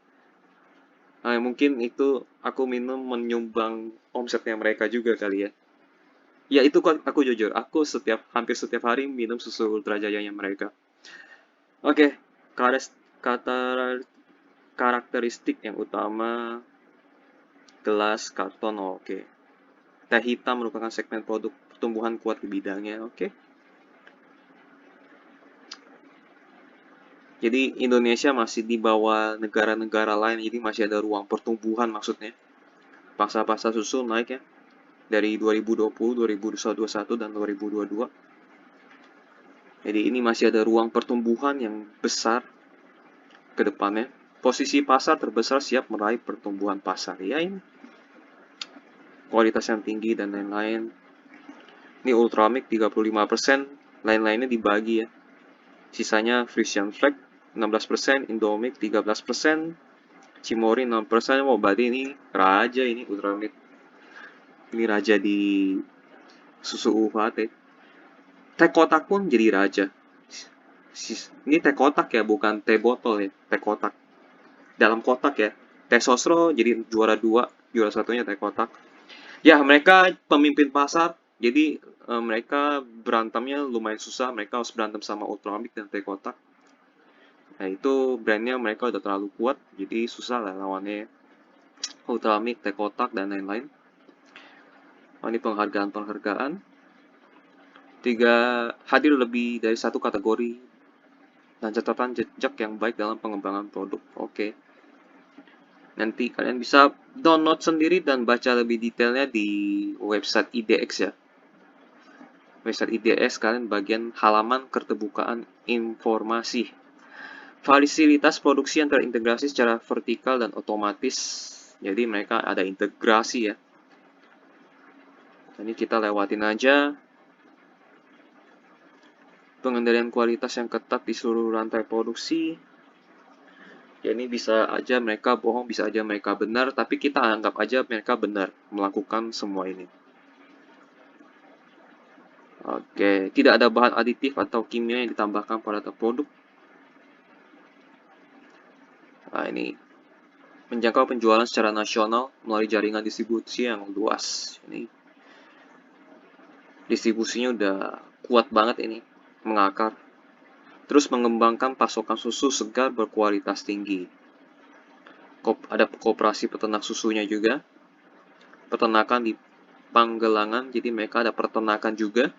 Speaker 1: Mungkin itu aku minum menyumbang omsetnya mereka juga kali ya. Ya itu kok aku jujur, aku hampir setiap hari minum susu Ultra Jaya-nya mereka. Oke, kata karakteristik yang utama gelas karton, oke. Teh hitam merupakan segmen produk pertumbuhan kuat di bidangnya, oke. Jadi Indonesia masih di bawah negara-negara lain, jadi masih ada ruang pertumbuhan maksudnya. Pangsa-pasar susu naik ya, dari 2020, 2021, dan 2022. Jadi ini masih ada ruang pertumbuhan yang besar ke depannya. Posisi pasar terbesar siap meraih pertumbuhan pasar. Ya ini, kualitas yang tinggi dan lain-lain. Ini Ultramik 35%, lain-lainnya dibagi ya. Sisanya Frisian Flag 16%, Indomik 13%, Cimory 6%. Oh, berarti ini raja ini Ultramik. Ini raja di susu UHT. Teh kotak pun jadi raja. Ini teh kotak ya, bukan teh botol ya. Teh kotak. Dalam kotak ya. Teh sosro jadi juara 2, juara satunya teh kotak. Ya, mereka pemimpin pasar. Jadi mereka berantemnya lumayan susah. Mereka harus berantem sama Ultramik dan teh kotak. Nah, itu brandnya mereka udah terlalu kuat, jadi susah lah lawannya. Ultramik, teh kotak, dan lain-lain. Oh, ini penghargaan-penghargaan. Hadir lebih dari satu kategori dan catatan jejak yang baik dalam pengembangan produk. Oke. Nanti kalian bisa download sendiri dan baca lebih detailnya di website IDX ya. Website IDX kalian bagian halaman keterbukaan informasi. Fasilitas produksi yang terintegrasi secara vertikal dan otomatis. Jadi mereka ada integrasi ya. Ini kita lewatin aja. Pengendalian kualitas yang ketat di seluruh rantai produksi. Ya ini bisa aja mereka bohong, bisa aja mereka benar, tapi kita anggap aja mereka benar melakukan semua ini. Oke, tidak ada bahan aditif atau kimia yang ditambahkan pada produk. Nah, ini menjangkau penjualan secara nasional melalui jaringan distribusi yang luas. Ini distribusinya udah kuat banget ini, mengakar. Terus mengembangkan pasokan susu segar berkualitas tinggi. Ada koperasi peternak susunya juga. Peternakan di Panggelangan, jadi mereka ada peternakan juga.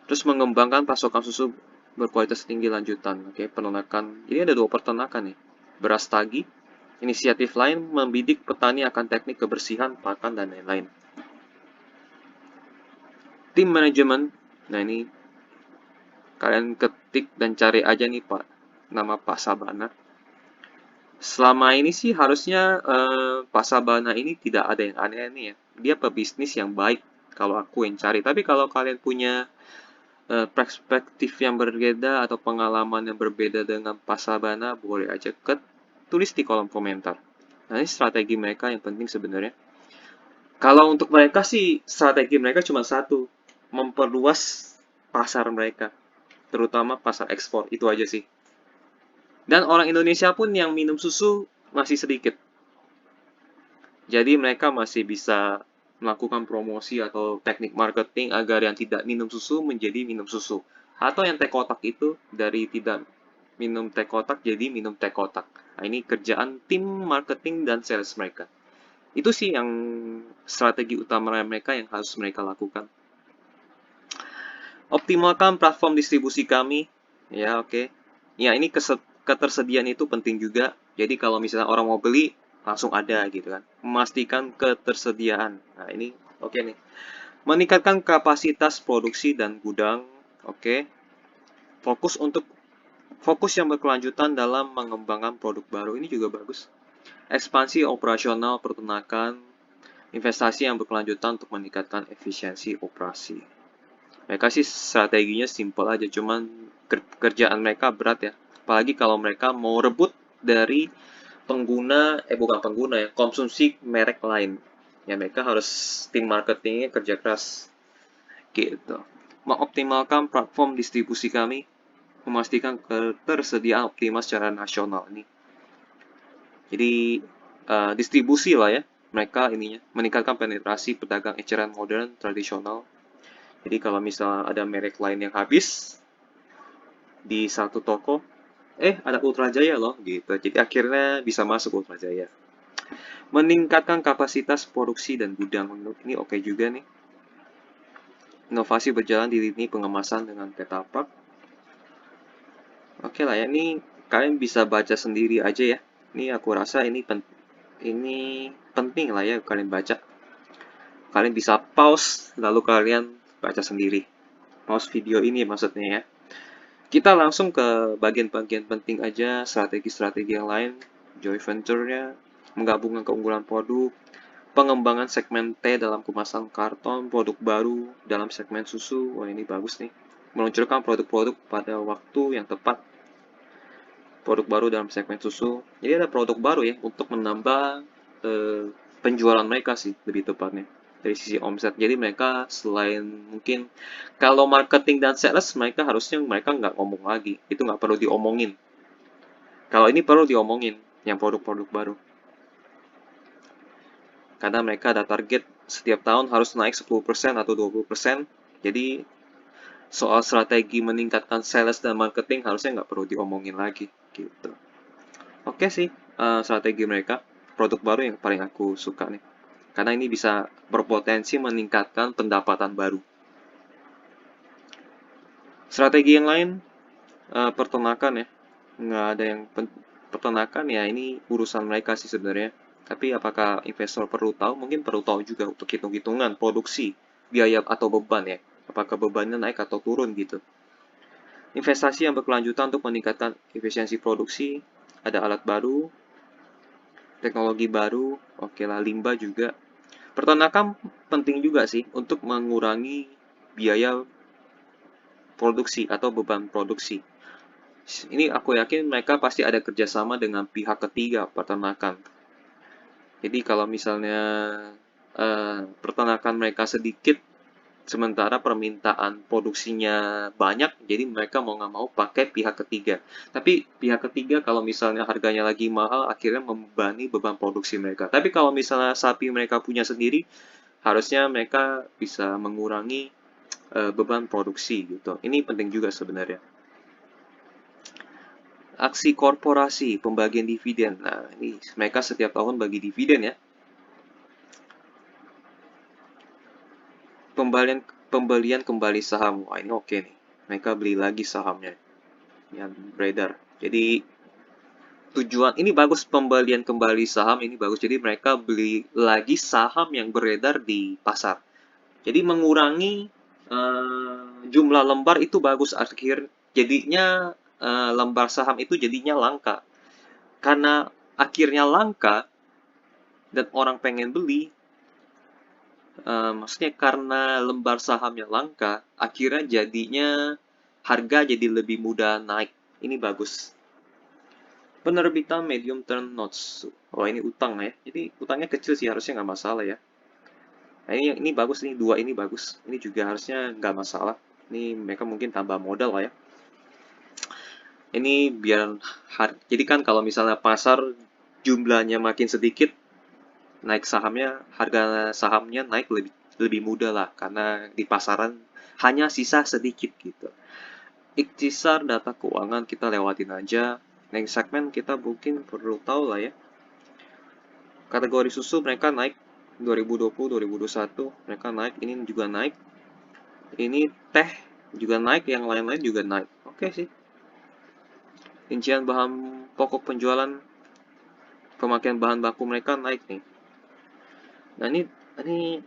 Speaker 1: Terus mengembangkan pasokan susu berkualitas tinggi lanjutan. Oke, peternakan. Jadi ada 2 peternakan nih. Beras tagi. Inisiatif lain membidik petani akan teknik kebersihan, pakan, dan lain-lain. Tim manajemen. Nah, ini kalian ketik dan cari aja nih Pak, nama Pak Sabana. Selama ini sih harusnya Pak Sabana ini tidak ada yang aneh-aneh ya. Dia pebisnis yang baik kalau aku yang cari. Tapi kalau kalian punya perspektif yang berbeda atau pengalaman yang berbeda dengan Pak Sabana, boleh aja tulis di kolom komentar. Nah, ini strategi mereka yang penting sebenarnya. Kalau untuk mereka sih, strategi mereka cuma satu, memperluas pasar mereka, terutama pasar ekspor, itu aja sih. Dan orang Indonesia pun yang minum susu masih sedikit. Jadi mereka masih bisa melakukan promosi atau teknik marketing agar yang tidak minum susu menjadi minum susu. Atau yang teh kotak itu dari tidak minum teh kotak jadi minum teh kotak. Nah, ini kerjaan tim marketing dan sales mereka. Itu sih yang strategi utama mereka yang harus mereka lakukan. Optimalkan platform distribusi kami. Ya, oke. Ya, ini ketersediaan itu penting juga. Jadi kalau misalnya orang mau beli, langsung ada gitu kan. Memastikan ketersediaan. Nah, ini oke nih. Meningkatkan kapasitas produksi dan gudang. Oke. Fokus yang berkelanjutan dalam mengembangkan produk baru. Ini juga bagus. Ekspansi operasional peternakan, investasi yang berkelanjutan untuk meningkatkan efisiensi operasi. Mereka sih strateginya simpel aja, cuman kerjaan mereka berat ya. Apalagi kalau mereka mau rebut dari bukan pengguna ya, konsumsi merek lain. Ya mereka harus tim marketingnya kerja keras gitu. Mengoptimalkan platform distribusi kami, memastikan ketersediaan optimal secara nasional ini. Jadi distribusi lah ya, mereka ininya meningkatkan penetrasi pedagang eceran modern tradisional. Jadi kalau misalnya ada merek lain yang habis di satu toko, ada Ultra Jaya loh gitu. Jadi akhirnya bisa masuk Ultra Jaya. Meningkatkan kapasitas produksi dan gudang. Ini oke juga nih. Inovasi berjalan di lini pengemasan dengan Petapark. Oke lah ya, ini kalian bisa baca sendiri aja ya. Ini aku rasa ini penting lah ya kalian baca. Kalian bisa pause lalu kalian baca sendiri. Pause video ini maksudnya ya. Kita langsung ke bagian-bagian penting aja, strategi-strategi yang lain, joint venture-nya, menggabungkan keunggulan produk, pengembangan segmen T dalam kemasan karton, produk baru dalam segmen susu, wah ini bagus nih. Meluncurkan produk-produk pada waktu yang tepat, produk baru dalam segmen susu. Jadi ada produk baru ya, untuk menambah penjualan mereka sih, lebih tepatnya dari sisi omset. Jadi mereka selain mungkin kalau marketing dan sales mereka nggak ngomong lagi, itu nggak perlu diomongin. Kalau ini perlu diomongin yang produk-produk baru, karena mereka ada target setiap tahun harus naik 10% atau 20%. Jadi soal strategi meningkatkan sales dan marketing harusnya nggak perlu diomongin lagi gitu. Oke sih, strategi mereka, produk baru yang paling aku suka nih. Karena ini bisa berpotensi meningkatkan pendapatan baru. Strategi yang lain, peternakan ya. Nggak ada yang peternakan ya, ini urusan mereka sih sebenarnya. Tapi apakah investor perlu tahu? Mungkin perlu tahu juga untuk hitung-hitungan produksi, biaya atau beban ya. Apakah bebannya naik atau turun gitu. Investasi yang berkelanjutan untuk meningkatkan efisiensi produksi, ada alat baru, teknologi baru, oke lah limbah juga. Peternakan penting juga sih untuk mengurangi biaya produksi atau beban produksi. Ini aku yakin mereka pasti ada kerjasama dengan pihak ketiga peternakan. Jadi kalau misalnya peternakan mereka sedikit, sementara permintaan produksinya banyak, jadi mereka mau nggak mau pakai pihak ketiga. Tapi pihak ketiga kalau misalnya harganya lagi mahal, akhirnya membebani beban produksi mereka. Tapi kalau misalnya sapi mereka punya sendiri, harusnya mereka bisa mengurangi beban produksi gitu. Ini penting juga sebenarnya. Aksi korporasi, pembagian dividen. Nah, ini mereka setiap tahun bagi dividen ya. Pembelian kembali saham. Wah, ini oke nih. Mereka beli lagi sahamnya. yang beredar. Jadi tujuan ini bagus, pembelian kembali saham ini bagus. Jadi mereka beli lagi saham yang beredar di pasar. Jadi mengurangi jumlah lembar itu bagus, jadinya lembar saham itu jadinya langka. Karena akhirnya langka dan orang pengen beli, maksudnya karena lembar sahamnya langka, akhirnya jadinya harga jadi lebih mudah naik. Ini bagus. Penerbitan medium term notes. Oh, ini utang ya. Jadi utangnya kecil sih, harusnya nggak masalah ya. Nah, ini bagus nih, dua ini bagus. Ini juga harusnya nggak masalah. Ini mereka mungkin tambah modal lah ya. Ini biar jadi kan kalau misalnya pasar jumlahnya makin sedikit, naik sahamnya, harga sahamnya naik lebih lebih mudah lah karena di pasaran hanya sisa sedikit gitu. Ikhtisar data keuangan kita lewatin aja. Next segmen kita mungkin perlu tahu lah ya. Kategori susu mereka naik 2020, 2021 mereka naik, ini juga naik. Ini teh juga naik, yang lain-lain juga naik. Oke sih. Rincian bahan pokok penjualan, pemakaian bahan baku mereka naik nih. Nah, ini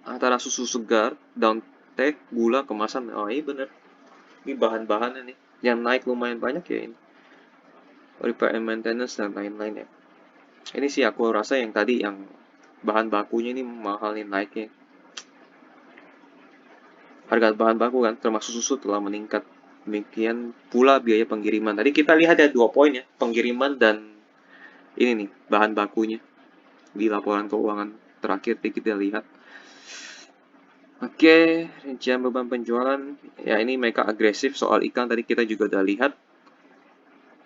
Speaker 1: antara susu segar, daun teh, gula, kemasan. Oh, iya bener. Ini bahan-bahannya nih. Yang naik lumayan banyak ya ini. Repair and maintenance dan lain-lain ya. Ini sih aku rasa yang tadi yang bahan bakunya ini mahal nih naiknya. Harga bahan baku kan termasuk susu telah meningkat. Demikian pula biaya pengiriman. Tadi kita lihat ada 2 poin ya, pengiriman dan ini nih bahan bakunya di laporan keuangan terakhir kita lihat. Oke, rincian beban penjualan. Ya, ini mereka agresif soal ikan tadi kita juga udah lihat.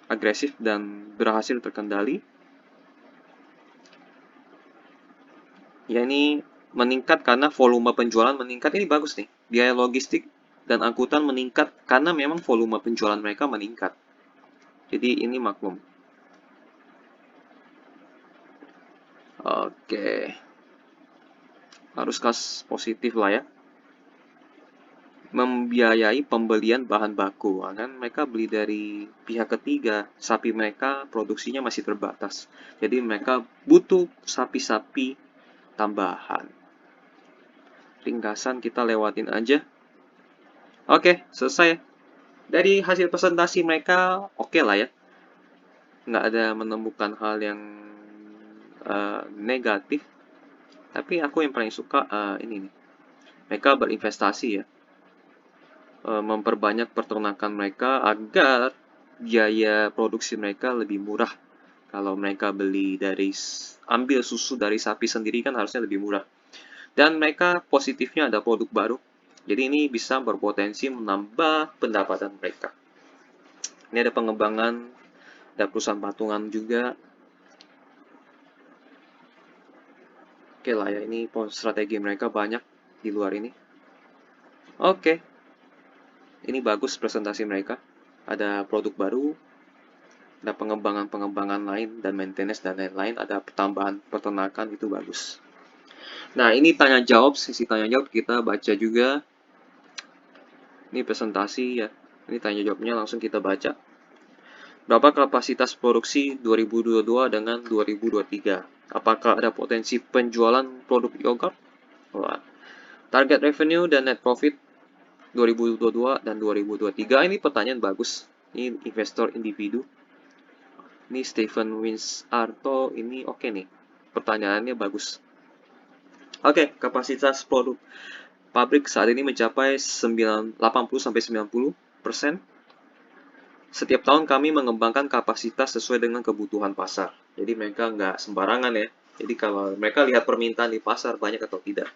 Speaker 1: Agresif dan berhasil terkendali. Ya, ini meningkat karena volume penjualan meningkat. Ini bagus nih. Biaya logistik dan angkutan meningkat karena memang volume penjualan mereka meningkat. Jadi ini maklum. Oke. Harus kas positif lah ya. Membiayai pembelian bahan baku. Kan mereka beli dari pihak ketiga. Sapi mereka produksinya masih terbatas. Jadi mereka butuh sapi-sapi tambahan. Ringkasan kita lewatin aja. Oke, selesai. Dari hasil presentasi mereka oke lah ya. Nggak ada menemukan hal yang negatif. Tapi aku yang paling suka ini nih. Mereka berinvestasi ya. Memperbanyak peternakan mereka agar biaya produksi mereka lebih murah. Kalau mereka ambil susu dari sapi sendiri kan harusnya lebih murah. Dan mereka positifnya ada produk baru. Jadi ini bisa berpotensi menambah pendapatan mereka. Ini ada pengembangan, ada perusahaan patungan juga. Oke lah ya, ini strategi mereka banyak di luar ini. Oke, ini bagus presentasi mereka. Ada produk baru, ada pengembangan-pengembangan lain dan maintenance dan lain-lain, ada pertambahan peternakan, itu bagus. Nah, ini tanya jawab, sesi tanya jawab kita baca juga. Ini presentasi ya. Ini tanya jawabnya langsung kita baca. Berapa kapasitas produksi 2022 dengan 2023? Apakah ada potensi penjualan produk yogurt? Wah. Target revenue dan net profit 2022 dan 2023. Ini pertanyaan bagus. Ini investor individu. Ini Stephen Winsarto, ini oke nih. Pertanyaannya bagus. Oke, kapasitas produk pabrik saat ini mencapai 80-90%. Setiap tahun kami mengembangkan kapasitas sesuai dengan kebutuhan pasar. Jadi mereka nggak sembarangan ya. Jadi kalau mereka lihat permintaan di pasar banyak atau tidak.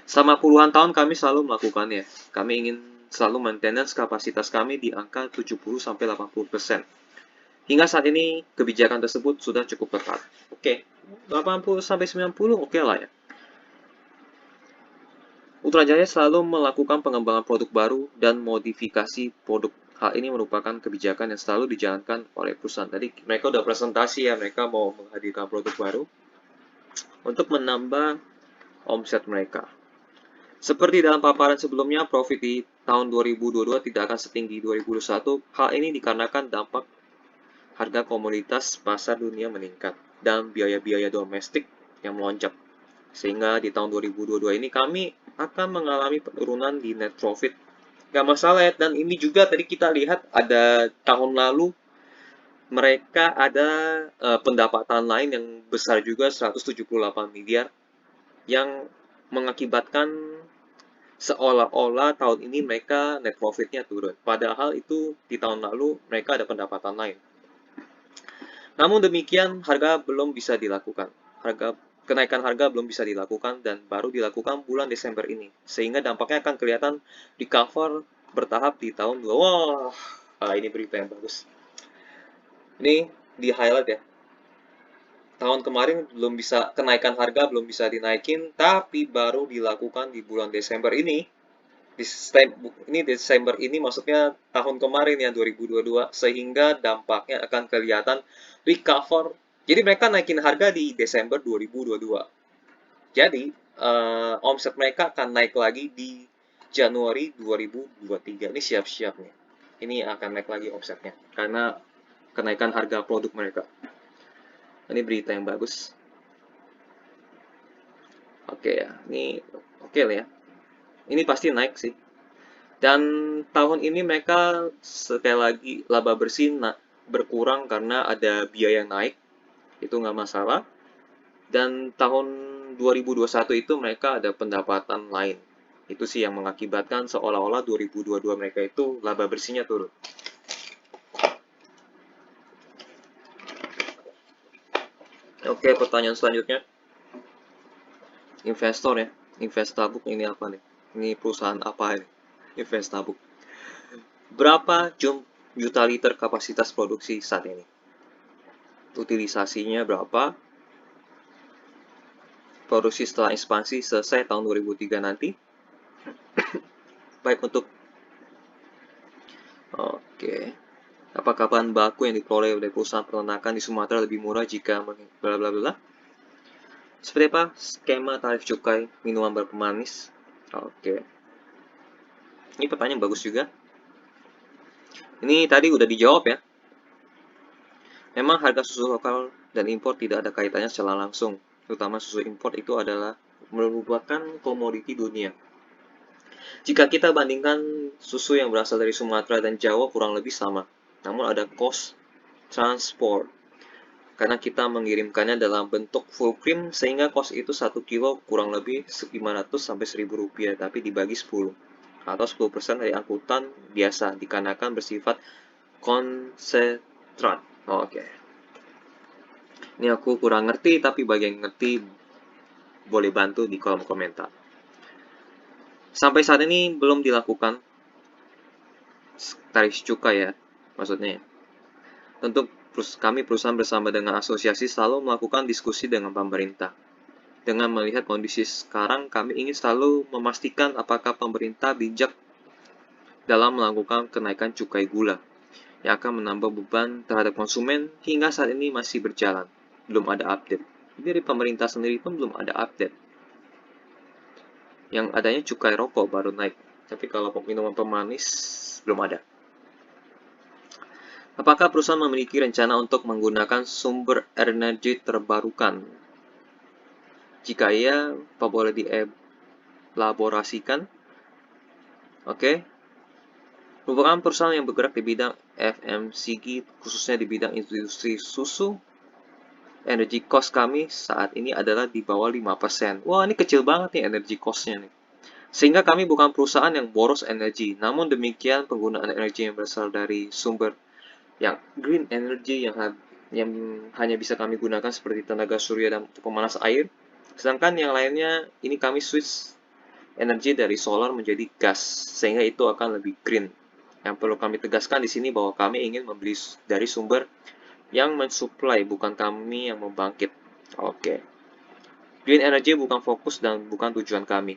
Speaker 1: Selama puluhan tahun kami selalu melakukannya. Kami ingin selalu maintenance kapasitas kami di angka 70-80%. Hingga saat ini kebijakan tersebut sudah cukup ketat. Oke, 80-90 oke lah ya. Ultra Jaya selalu melakukan pengembangan produk baru dan modifikasi produk. Hal ini merupakan kebijakan yang selalu dijalankan oleh perusahaan. Tadi mereka udah presentasi ya, mereka mau menghadirkan produk baru untuk menambah omset mereka. Seperti dalam paparan sebelumnya, profit di tahun 2022 tidak akan setinggi 2021. Hal ini dikarenakan dampak harga komoditas pasar dunia meningkat dan biaya-biaya domestik yang melonjak. Sehingga di tahun 2022 ini kami akan mengalami penurunan di net profit. Gak masalah ya, dan ini juga tadi kita lihat ada tahun lalu mereka ada pendapatan lain yang besar juga 178 miliar yang mengakibatkan seolah-olah tahun ini mereka net profitnya turun. Padahal itu di tahun lalu mereka ada pendapatan lain. Namun demikian, harga belum bisa dilakukan. Kenaikan harga belum bisa dilakukan dan baru dilakukan bulan Desember ini. Sehingga dampaknya akan kelihatan recover bertahap di tahun 2. Wah, ini berita yang bagus. Ini di highlight ya. Tahun kemarin belum bisa kenaikan harga, belum bisa dinaikin, tapi baru dilakukan di bulan Desember ini. Desember ini maksudnya tahun kemarin ya 2022, sehingga dampaknya akan kelihatan recover. Jadi mereka naikin harga di Desember 2022. Jadi omset mereka akan naik lagi di Januari 2023. Ini siap-siap nih. Ini akan naik lagi omsetnya karena kenaikan harga produk mereka. Ini berita yang bagus. Oke ya, ini oke lah ya. Ini pasti naik sih. Dan tahun ini mereka sekali lagi laba bersih berkurang karena ada biaya naik, itu nggak masalah. Dan tahun 2021 itu mereka ada pendapatan lain. Itu sih yang mengakibatkan seolah-olah 2022 mereka itu laba bersihnya turun. Oke, pertanyaan selanjutnya. Investor ya. Investabuk ini apa nih? Ini perusahaan apa ini? Investabuk. Berapa juta liter kapasitas produksi saat ini? Utilisasinya berapa? Produksi setelah ekspansi selesai tahun 2003 nanti. Baik untuk apakah bahan baku yang diperoleh oleh perusahaan peternakan di Sumatera lebih murah jika bla bla bla? Seperti apa skema tarif cukai minuman berpemanis? Ini pertanyaan bagus juga. Ini tadi udah dijawab ya. Memang harga susu lokal dan impor tidak ada kaitannya secara langsung. Terutama susu impor itu adalah merupakan komoditi dunia. Jika kita bandingkan susu yang berasal dari Sumatera dan Jawa kurang lebih sama. Namun ada cost transport. Karena kita mengirimkannya dalam bentuk full cream sehingga cost itu 1 kilo kurang lebih 500 sampai 1000 rupiah tapi dibagi 10 atau 10% dari angkutan biasa dikarenakan bersifat konsentrat. Ini aku kurang ngerti, tapi bagi yang ngerti boleh bantu di kolom komentar. Sampai saat ini belum dilakukan tarif cukai ya, maksudnya. Tentu kami perusahaan bersama dengan asosiasi selalu melakukan diskusi dengan pemerintah. Dengan melihat kondisi sekarang, kami ingin selalu memastikan apakah pemerintah bijak dalam melakukan kenaikan cukai gula yang akan menambah beban terhadap konsumen hingga saat ini masih berjalan. Belum ada update. Dari pemerintah sendiri pun belum ada update. Yang adanya cukai rokok baru naik. Tapi kalau minuman pemanis belum ada. Apakah perusahaan memiliki rencana untuk menggunakan sumber energi terbarukan? Jika iya, apa boleh dielaborasikan? Merupakan perusahaan yang bergerak di bidang FMCG, khususnya di bidang industri susu. Energy cost kami saat ini adalah di bawah 5%. Wah, ini kecil banget nih energy cost-nya nih. Sehingga kami bukan perusahaan yang boros energi. Namun demikian, penggunaan energi yang berasal dari sumber yang green energy yang hanya bisa kami gunakan seperti tenaga surya dan pemanas air. Sedangkan yang lainnya, ini kami switch energi dari solar menjadi gas, sehingga itu akan lebih green. Yang perlu kami tegaskan di sini bahwa kami ingin membeli dari sumber yang mensuplai, bukan kami yang membangkit. Green energy bukan fokus dan bukan tujuan kami.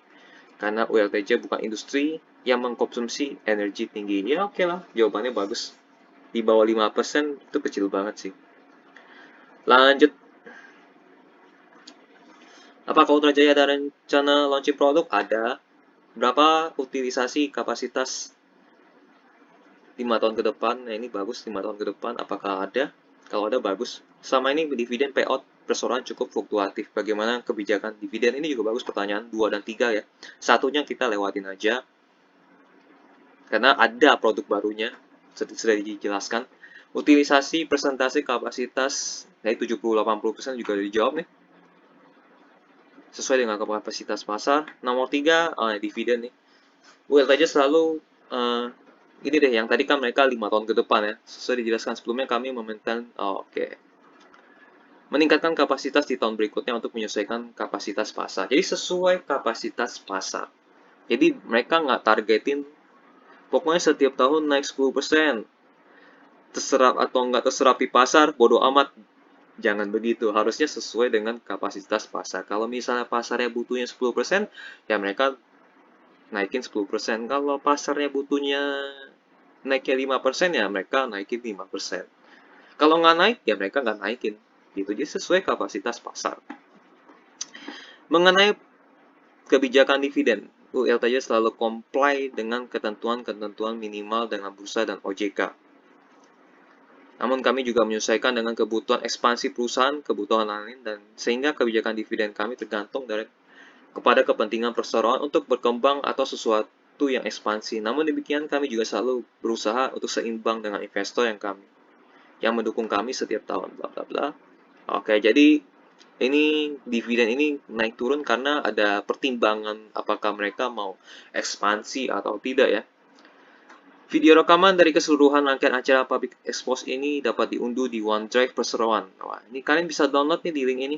Speaker 1: Karena ULTJ bukan industri yang mengkonsumsi energi tinggi. Ya oke lah, jawabannya bagus. Di bawah 5% itu kecil banget sih. Lanjut. Apakah Ultra Jaya ada rencana launching produk? Ada. Berapa utilisasi kapasitas 5 tahun ke depan? Nah, ini bagus 5 tahun ke depan. Apakah ada? Kalau ada, bagus. Sama ini dividen payout perseroan cukup fluktuatif. Bagaimana kebijakan dividen? Ini juga bagus pertanyaan 2 dan 3 ya. Satunya kita lewatin aja. Karena ada produk barunya. Sudah dijelaskan. Utilisasi presentasi kapasitas dari 70-80% juga dijawab nih. Sesuai dengan kapasitas pasar. Nomor 3, dividen nih. Well aja selalu ini deh yang tadi kan mereka 5 tahun ke depan ya. Sesuai dijelaskan sebelumnya kami meminta meningkatkan kapasitas di tahun berikutnya untuk menyesuaikan kapasitas pasar. Jadi sesuai kapasitas pasar. Jadi mereka nggak targetin pokoknya setiap tahun naik 10%. Terserap atau nggak terserap di pasar, bodoh amat. Jangan begitu, harusnya sesuai dengan kapasitas pasar. Kalau misalnya pasarnya butuhnya 10%, ya mereka naikin 10%. Kalau pasarnya butuhnya naiknya 5%, ya mereka naikin 5%. Kalau nggak naik, ya mereka nggak naikin. Gitu, jadi sesuai kapasitas pasar. Mengenai kebijakan dividen, ULTJ selalu comply dengan ketentuan-ketentuan minimal dengan bursa dan OJK. Namun kami juga menyesuaikan dengan kebutuhan ekspansi perusahaan, kebutuhan lain, dan sehingga kebijakan dividen kami tergantung dari kepada kepentingan perseroan untuk berkembang atau sesuatu yang ekspansi. Namun demikian kami juga selalu berusaha untuk seimbang dengan investor yang mendukung kami setiap tahun, bla bla bla. Oke, jadi ini dividen ini naik turun karena ada pertimbangan apakah mereka mau ekspansi atau tidak ya. Video rekaman dari keseluruhan rangkaian acara public expose ini dapat diunduh di OneDrive Perseroan. Wah, ini kalian bisa download nih di link ini.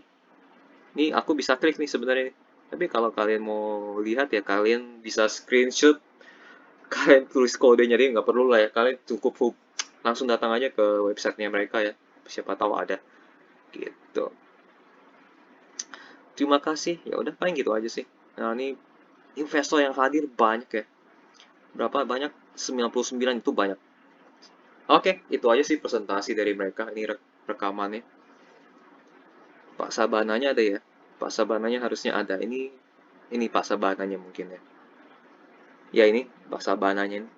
Speaker 1: Ini aku bisa klik nih sebenarnya. Tapi kalau kalian mau lihat ya kalian bisa screenshot, kalian tulis kodenya, jadi nggak perlu lah ya. Kalian cukup langsung datang aja ke websitenya mereka ya. Siapa tahu ada gitu. Terima kasih. Ya udah paling gitu aja sih. Nah, ini investor yang hadir banyak ya. Berapa banyak? 99 itu banyak. Oke, itu aja sih presentasi dari mereka. Ini rekamannya. Pak Sabananya ada ya. Pak Sabananya harusnya ada. Ini Pak Sabananya mungkin ya. Ya ini Pak Sabananya ini.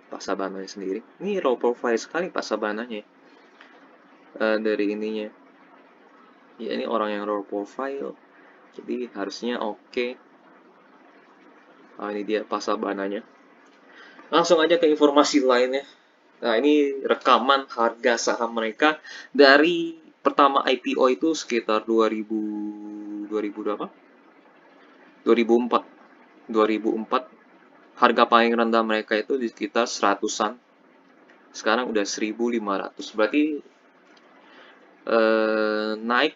Speaker 1: Pak Sabananya sendiri. Ini raw profile sekali Pak Sabananya. Dari ininya. Ya ini orang yang raw profile. Jadi harusnya oke. Ini dia Pak Sabananya. Langsung aja ke informasi lainnya. Nah, ini rekaman harga saham mereka dari pertama IPO itu sekitar 2000 berapa? 2004. 2004 harga paling rendah mereka itu di sekitar 100-an. Sekarang udah 1.500. Berarti naik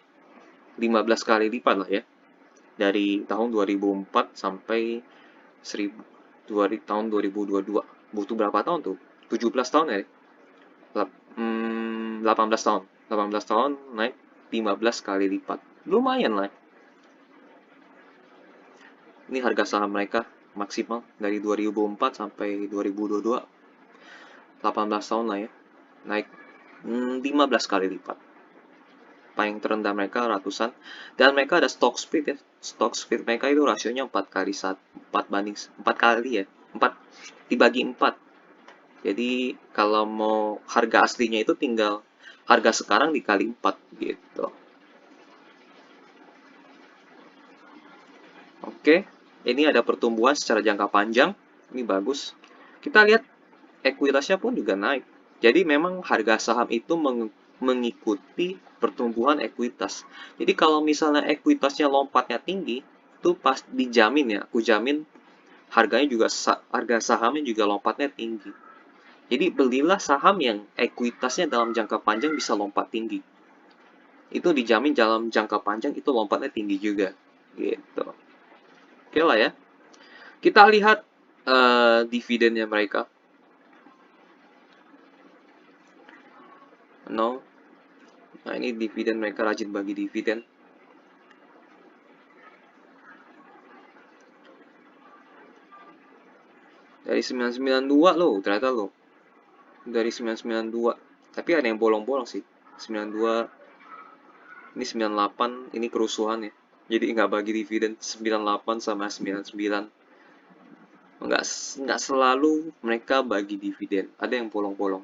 Speaker 1: 15 kali lipat lah ya. Dari tahun 2004 sampai 1000 tahun 2022. Butuh berapa tahun tuh? 17 tahun ya? 18 tahun. 18 tahun naik 15 kali lipat. Lumayan lah. Ini harga saham mereka maksimal dari 2004 sampai 2022. 18 tahun lah ya. Naik 15 kali lipat. Paling terendah mereka ratusan. Dan mereka ada stock split ya. Stock split mereka itu rasionya 4 kali 4 kali ya. 4 dibagi 4. Jadi kalau mau harga aslinya itu tinggal harga sekarang dikali 4 gitu. Oke, ini ada pertumbuhan secara jangka panjang. Ini bagus. Kita lihat ekuitasnya pun juga naik. Jadi memang harga saham itu mengikuti pertumbuhan ekuitas. Jadi kalau misalnya ekuitasnya lompatnya tinggi, itu pas dijamin ya, aku jamin harganya juga harga sahamnya juga lompatnya tinggi. Jadi belilah saham yang ekuitasnya dalam jangka panjang bisa lompat tinggi. Itu dijamin dalam jangka panjang itu lompatnya tinggi juga. Gitu. Oke lah ya. Kita lihat dividennya mereka. No. Nah, ini dividen mereka rajin bagi dividen. Dari 992 loh, ternyata loh. Dari 992. Tapi ada yang bolong-bolong sih. 92, ini 98, ini kerusuhan ya. Jadi nggak bagi dividen 98 sama 99. nggak selalu mereka bagi dividen, ada yang bolong-bolong.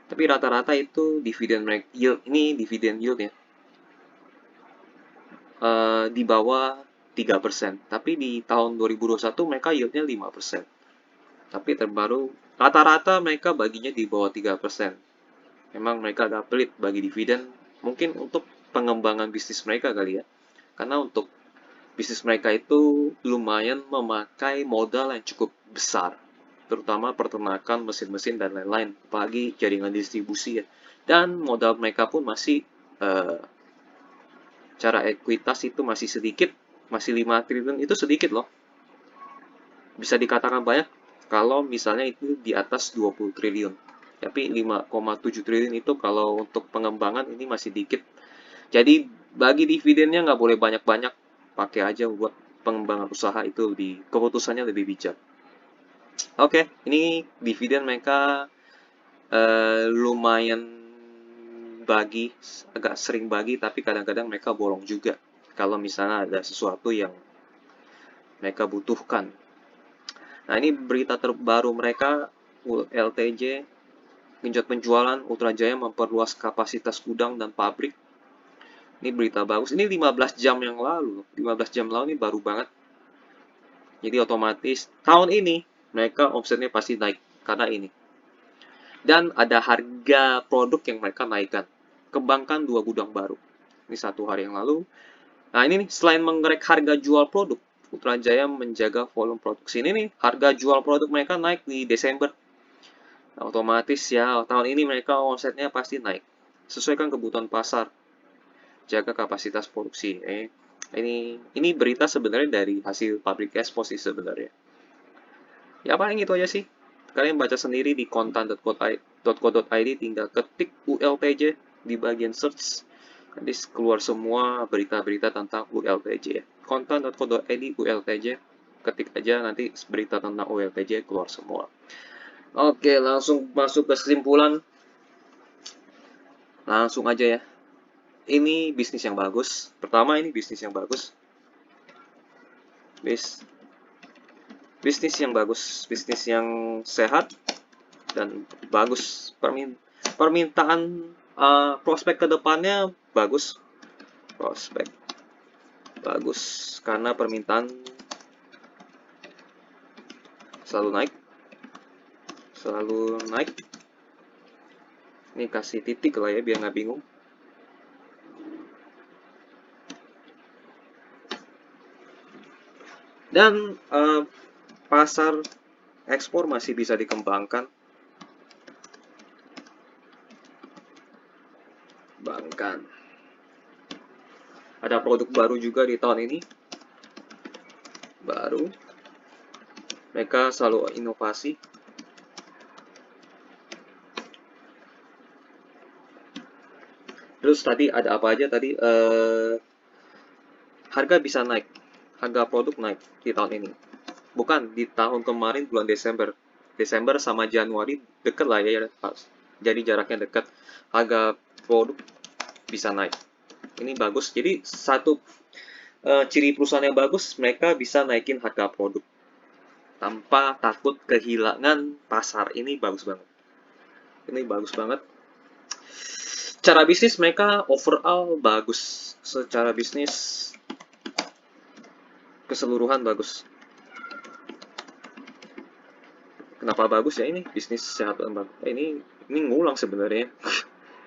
Speaker 1: Tapi rata-rata itu dividen mereka yield, ini dividen yield ya, di bawah 3%. Tapi di tahun 2021 mereka yieldnya 5%. Tapi terbaru rata-rata mereka baginya di bawah 3%. Memang mereka agak pelit bagi dividen, mungkin untuk pengembangan bisnis mereka kali ya. Karena untuk bisnis mereka itu lumayan memakai modal yang cukup besar, terutama peternakan, mesin-mesin, dan lain-lain, apalagi jaringan distribusi ya. Dan modal mereka pun masih, eh, cara ekuitas itu masih sedikit, masih 5 triliun itu sedikit loh. Bisa dikatakan banyak kalau misalnya itu di atas 20 triliun. Tapi 5,7 triliun itu kalau untuk pengembangan ini masih dikit. Jadi bagi dividennya nggak boleh banyak-banyak, pakai aja buat pengembangan usaha itu di keputusannya lebih bijak. Oke, ini dividen mereka lumayan bagi, agak sering bagi, tapi kadang-kadang mereka bolong juga. Kalau misalnya ada sesuatu yang mereka butuhkan. Nah, ini berita terbaru mereka, LTJ, genjot penjualan, Ultra Jaya memperluas kapasitas gudang dan pabrik. Ini berita bagus. Ini 15 jam yang lalu. 15 jam lalu ini baru banget. Jadi otomatis tahun ini mereka omsetnya pasti naik karena ini. Dan ada harga produk yang mereka naikkan. Kembangkan 2 gudang baru. Ini 1 hari yang lalu. Nah ini nih, selain mengerek harga jual produk, Putra Jaya menjaga volume produksi. Ini nih, harga jual produk mereka naik di Desember. Nah, otomatis ya, tahun ini mereka omsetnya pasti naik. Sesuaikan kebutuhan pasar. Jaga kapasitas produksi. Ini berita sebenarnya dari hasil pabrik Expo sih sebenarnya. Ya paling itu aja sih. Kalian baca sendiri di kontan.co.id, tinggal ketik ULTJ di bagian search. Nanti keluar semua berita-berita tentang ULTJ ya. Kontan.co.id ULTJ, ketik aja nanti berita tentang ULTJ keluar semua. Oke, langsung masuk ke kesimpulan. Langsung aja ya. Ini bisnis yang bagus. Pertama, ini bisnis yang bagus. Bisnis yang bagus, bisnis yang sehat dan bagus. Permintaan, prospek ke depannya bagus. Prospek bagus karena permintaan selalu naik. Selalu naik. Ini kasih titik lah ya biar nggak bingung. Dan pasar ekspor masih bisa dikembangkan. Ada produk baru juga di tahun ini. Baru. Mereka selalu inovasi. Terus tadi ada apa aja tadi? Harga bisa naik. Harga produk naik di tahun ini. Bukan di tahun kemarin bulan Desember. Desember sama Januari deket lah ya. Jadi jaraknya dekat. Harga produk bisa naik. Ini bagus. Jadi satu ciri perusahaan yang bagus, mereka bisa naikin harga produk tanpa takut kehilangan pasar. Ini bagus banget. Ini bagus banget. Cara bisnis mereka overall bagus. Secara bisnis keseluruhan bagus. Kenapa bagus ya ini bisnis sehat dan bagus. Ini ngulang sebenarnya.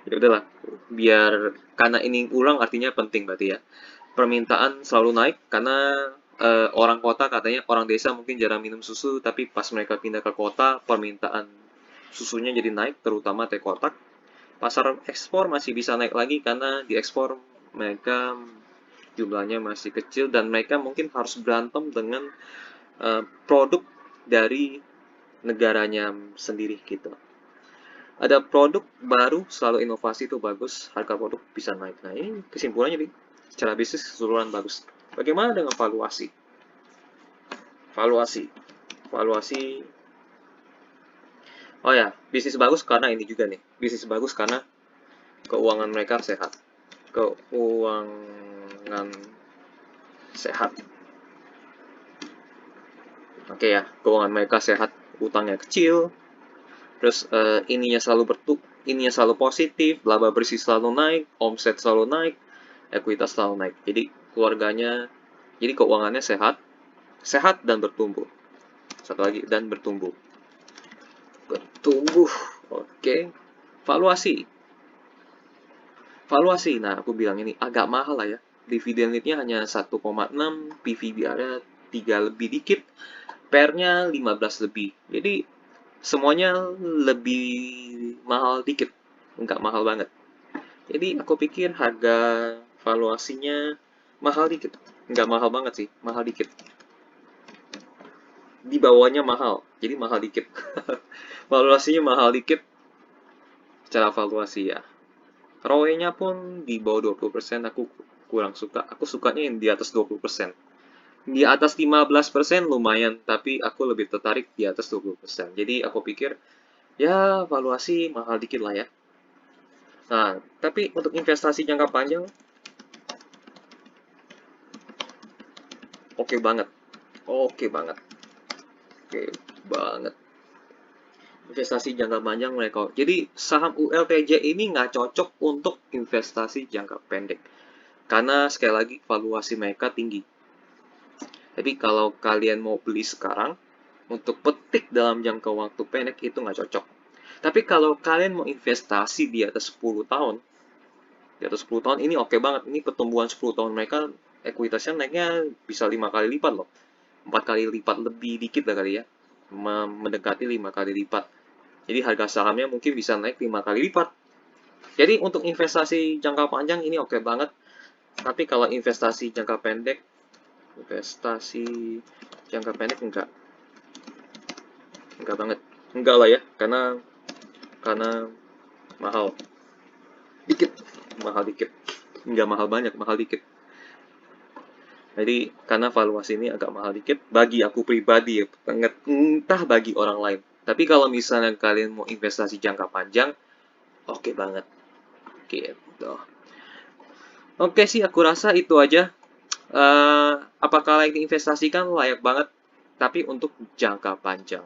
Speaker 1: Ya udahlah, biar karena ini ulang artinya penting berarti ya. Permintaan selalu naik karena orang kota katanya orang desa mungkin jarang minum susu, tapi pas mereka pindah ke kota permintaan susunya jadi naik, terutama teh kotak. Pasar ekspor masih bisa naik lagi karena di ekspor mereka jumlahnya masih kecil dan mereka mungkin harus berantem dengan produk dari negaranya sendiri gitu. Ada produk baru, selalu inovasi itu bagus, harga produk bisa naik. Nah ini kesimpulannya nih, secara bisnis keseluruhan bagus. Bagaimana dengan valuasi? Valuasi, valuasi. Oh ya, bisnis bagus karena ini juga nih. Bisnis bagus karena keuangan mereka sehat. Keuangan sehat. Oke ya, keuangan mereka sehat, utangnya kecil, terus ininya selalu positif, laba bersih selalu naik, omset selalu naik, ekuitas selalu naik. Jadi keluarganya, jadi keuangannya sehat, sehat dan bertumbuh. Satu lagi, dan bertumbuh. Bertumbuh. Oke. Valuasi. Valuasi. Nah, aku bilang ini agak mahal lah ya. Dividend yield-nya hanya 1,6, PV-BR-nya 3 lebih dikit, PER-nya 15 lebih. Jadi semuanya lebih mahal dikit. Nggak mahal banget. Jadi aku pikir harga valuasinya mahal dikit. Nggak mahal banget sih, mahal dikit. Di bawahnya mahal, jadi mahal dikit. Valuasinya mahal dikit secara valuasi ya. ROE-nya pun di bawah 20%, aku kurang suka. Aku sukanya yang di atas 20%. Di atas 15% lumayan, tapi aku lebih tertarik di atas 20%. Jadi aku pikir, ya valuasi mahal dikit lah ya. Nah, tapi untuk investasi jangka panjang, oke banget. Oke banget. Oke banget. Investasi jangka panjang mereka. Jadi saham ULTJ ini nggak cocok untuk investasi jangka pendek. Karena sekali lagi valuasi mereka tinggi. Tapi kalau kalian mau beli sekarang, untuk petik dalam jangka waktu pendek itu nggak cocok. Tapi kalau kalian mau investasi di atas 10 tahun, di atas 10 tahun ini oke banget. Ini pertumbuhan 10 tahun mereka, ekuitasnya naiknya bisa 5 kali lipat loh. 4 kali lipat lebih dikit lah kali ya. Mendekati 5 kali lipat. Jadi harga sahamnya mungkin bisa naik 5 kali lipat. Jadi untuk investasi jangka panjang ini oke banget. Tapi kalau investasi jangka pendek, investasi jangka pendek enggak banget. Enggak lah ya, karena mahal. Dikit, mahal dikit. Enggak mahal banyak, mahal dikit. Jadi karena valuasi ini agak mahal dikit bagi aku pribadi ya, entah bagi orang lain. Tapi kalau misalnya kalian mau investasi jangka panjang, oke banget. Gitu. Oke sih, aku rasa itu aja. Apakah layak diinvestasikan? Layak banget. Tapi untuk jangka panjang.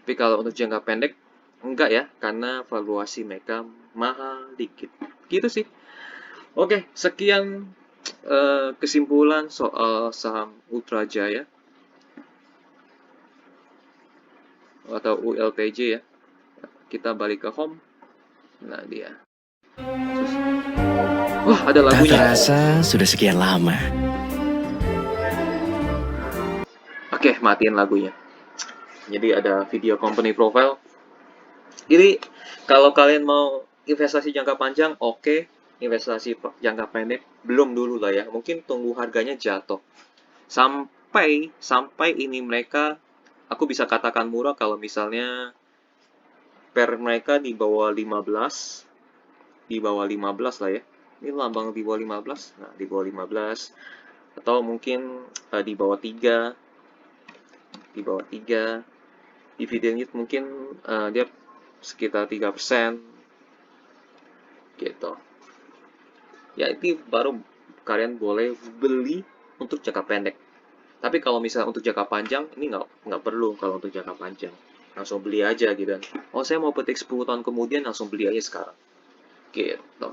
Speaker 1: Tapi kalau untuk jangka pendek, enggak ya. Karena valuasi mereka mahal dikit. Gitu sih. Oke, sekian kesimpulan soal saham Ultra Jaya atau ULTJ ya. Kita balik ke home. Nah, dia. Wah, ada
Speaker 2: Tak
Speaker 1: lagunya.
Speaker 2: terasa sudah sekian lama.
Speaker 1: Oke, matiin lagunya. Jadi ada video company profile. Jadi kalau kalian mau investasi jangka panjang, oke. Investasi jangka pendek, belum dulu lah ya. Mungkin tunggu harganya jatuh. Sampai ini mereka, aku bisa katakan murah kalau misalnya per mereka di bawah 15, di bawah 15 lah ya. Ini lambang di bawah 15, nah di bawah 15, atau mungkin di bawah 3, di bawah 3, dividen yield mungkin dia sekitar 3%, gitu. Ya itu baru kalian boleh beli untuk jangka pendek. Tapi kalau misalnya untuk jangka panjang, ini nggak perlu kalau untuk jangka panjang. Langsung beli aja gitu kan. Oh saya mau petik 10 tahun kemudian, langsung beli aja sekarang. Gitu.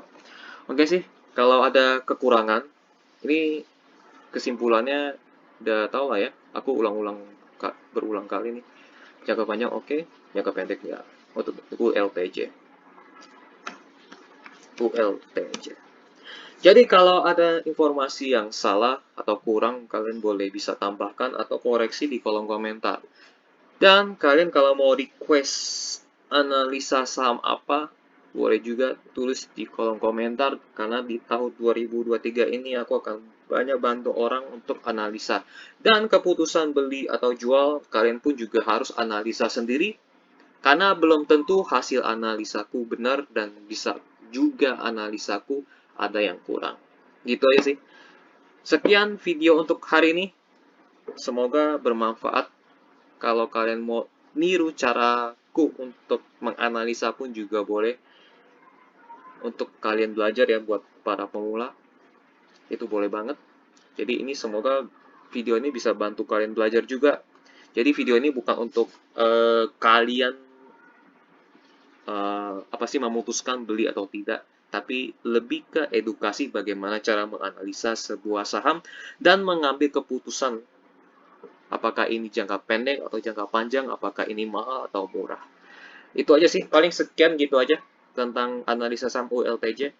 Speaker 1: Oke sih, kalau ada kekurangan, ini kesimpulannya udah tau lah ya. Aku berulang kali nih. Jangka panjang oke, jangka pendek ya. Untuk ULTJ. ULTJ. Jadi kalau ada informasi yang salah atau kurang, kalian boleh bisa tambahkan atau koreksi di kolom komentar. Dan kalian kalau mau request analisa saham apa, boleh juga tulis di kolom komentar, karena di tahun 2023 ini aku akan banyak bantu orang untuk analisa. Dan keputusan beli atau jual, kalian pun juga harus analisa sendiri, karena belum tentu hasil analisaku benar dan bisa juga analisaku ada yang kurang. Gitu aja sih. Sekian video untuk hari ini. Semoga bermanfaat. Kalau kalian mau niru caraku untuk menganalisa pun juga boleh. Untuk kalian belajar ya, buat para pemula. Itu boleh banget. Jadi ini semoga video ini bisa bantu kalian belajar juga Jadi video ini bukan untuk kalian apa sih memutuskan beli atau tidak, tapi lebih ke edukasi bagaimana cara menganalisa sebuah saham dan mengambil keputusan apakah ini jangka pendek atau jangka panjang, apakah ini mahal atau murah. Itu aja sih, paling sekian gitu aja tentang analisa saham ULTJ.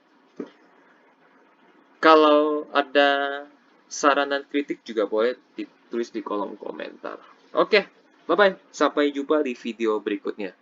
Speaker 1: Kalau ada saran dan kritik juga boleh ditulis di kolom komentar. Oke, bye-bye. Sampai jumpa di video berikutnya.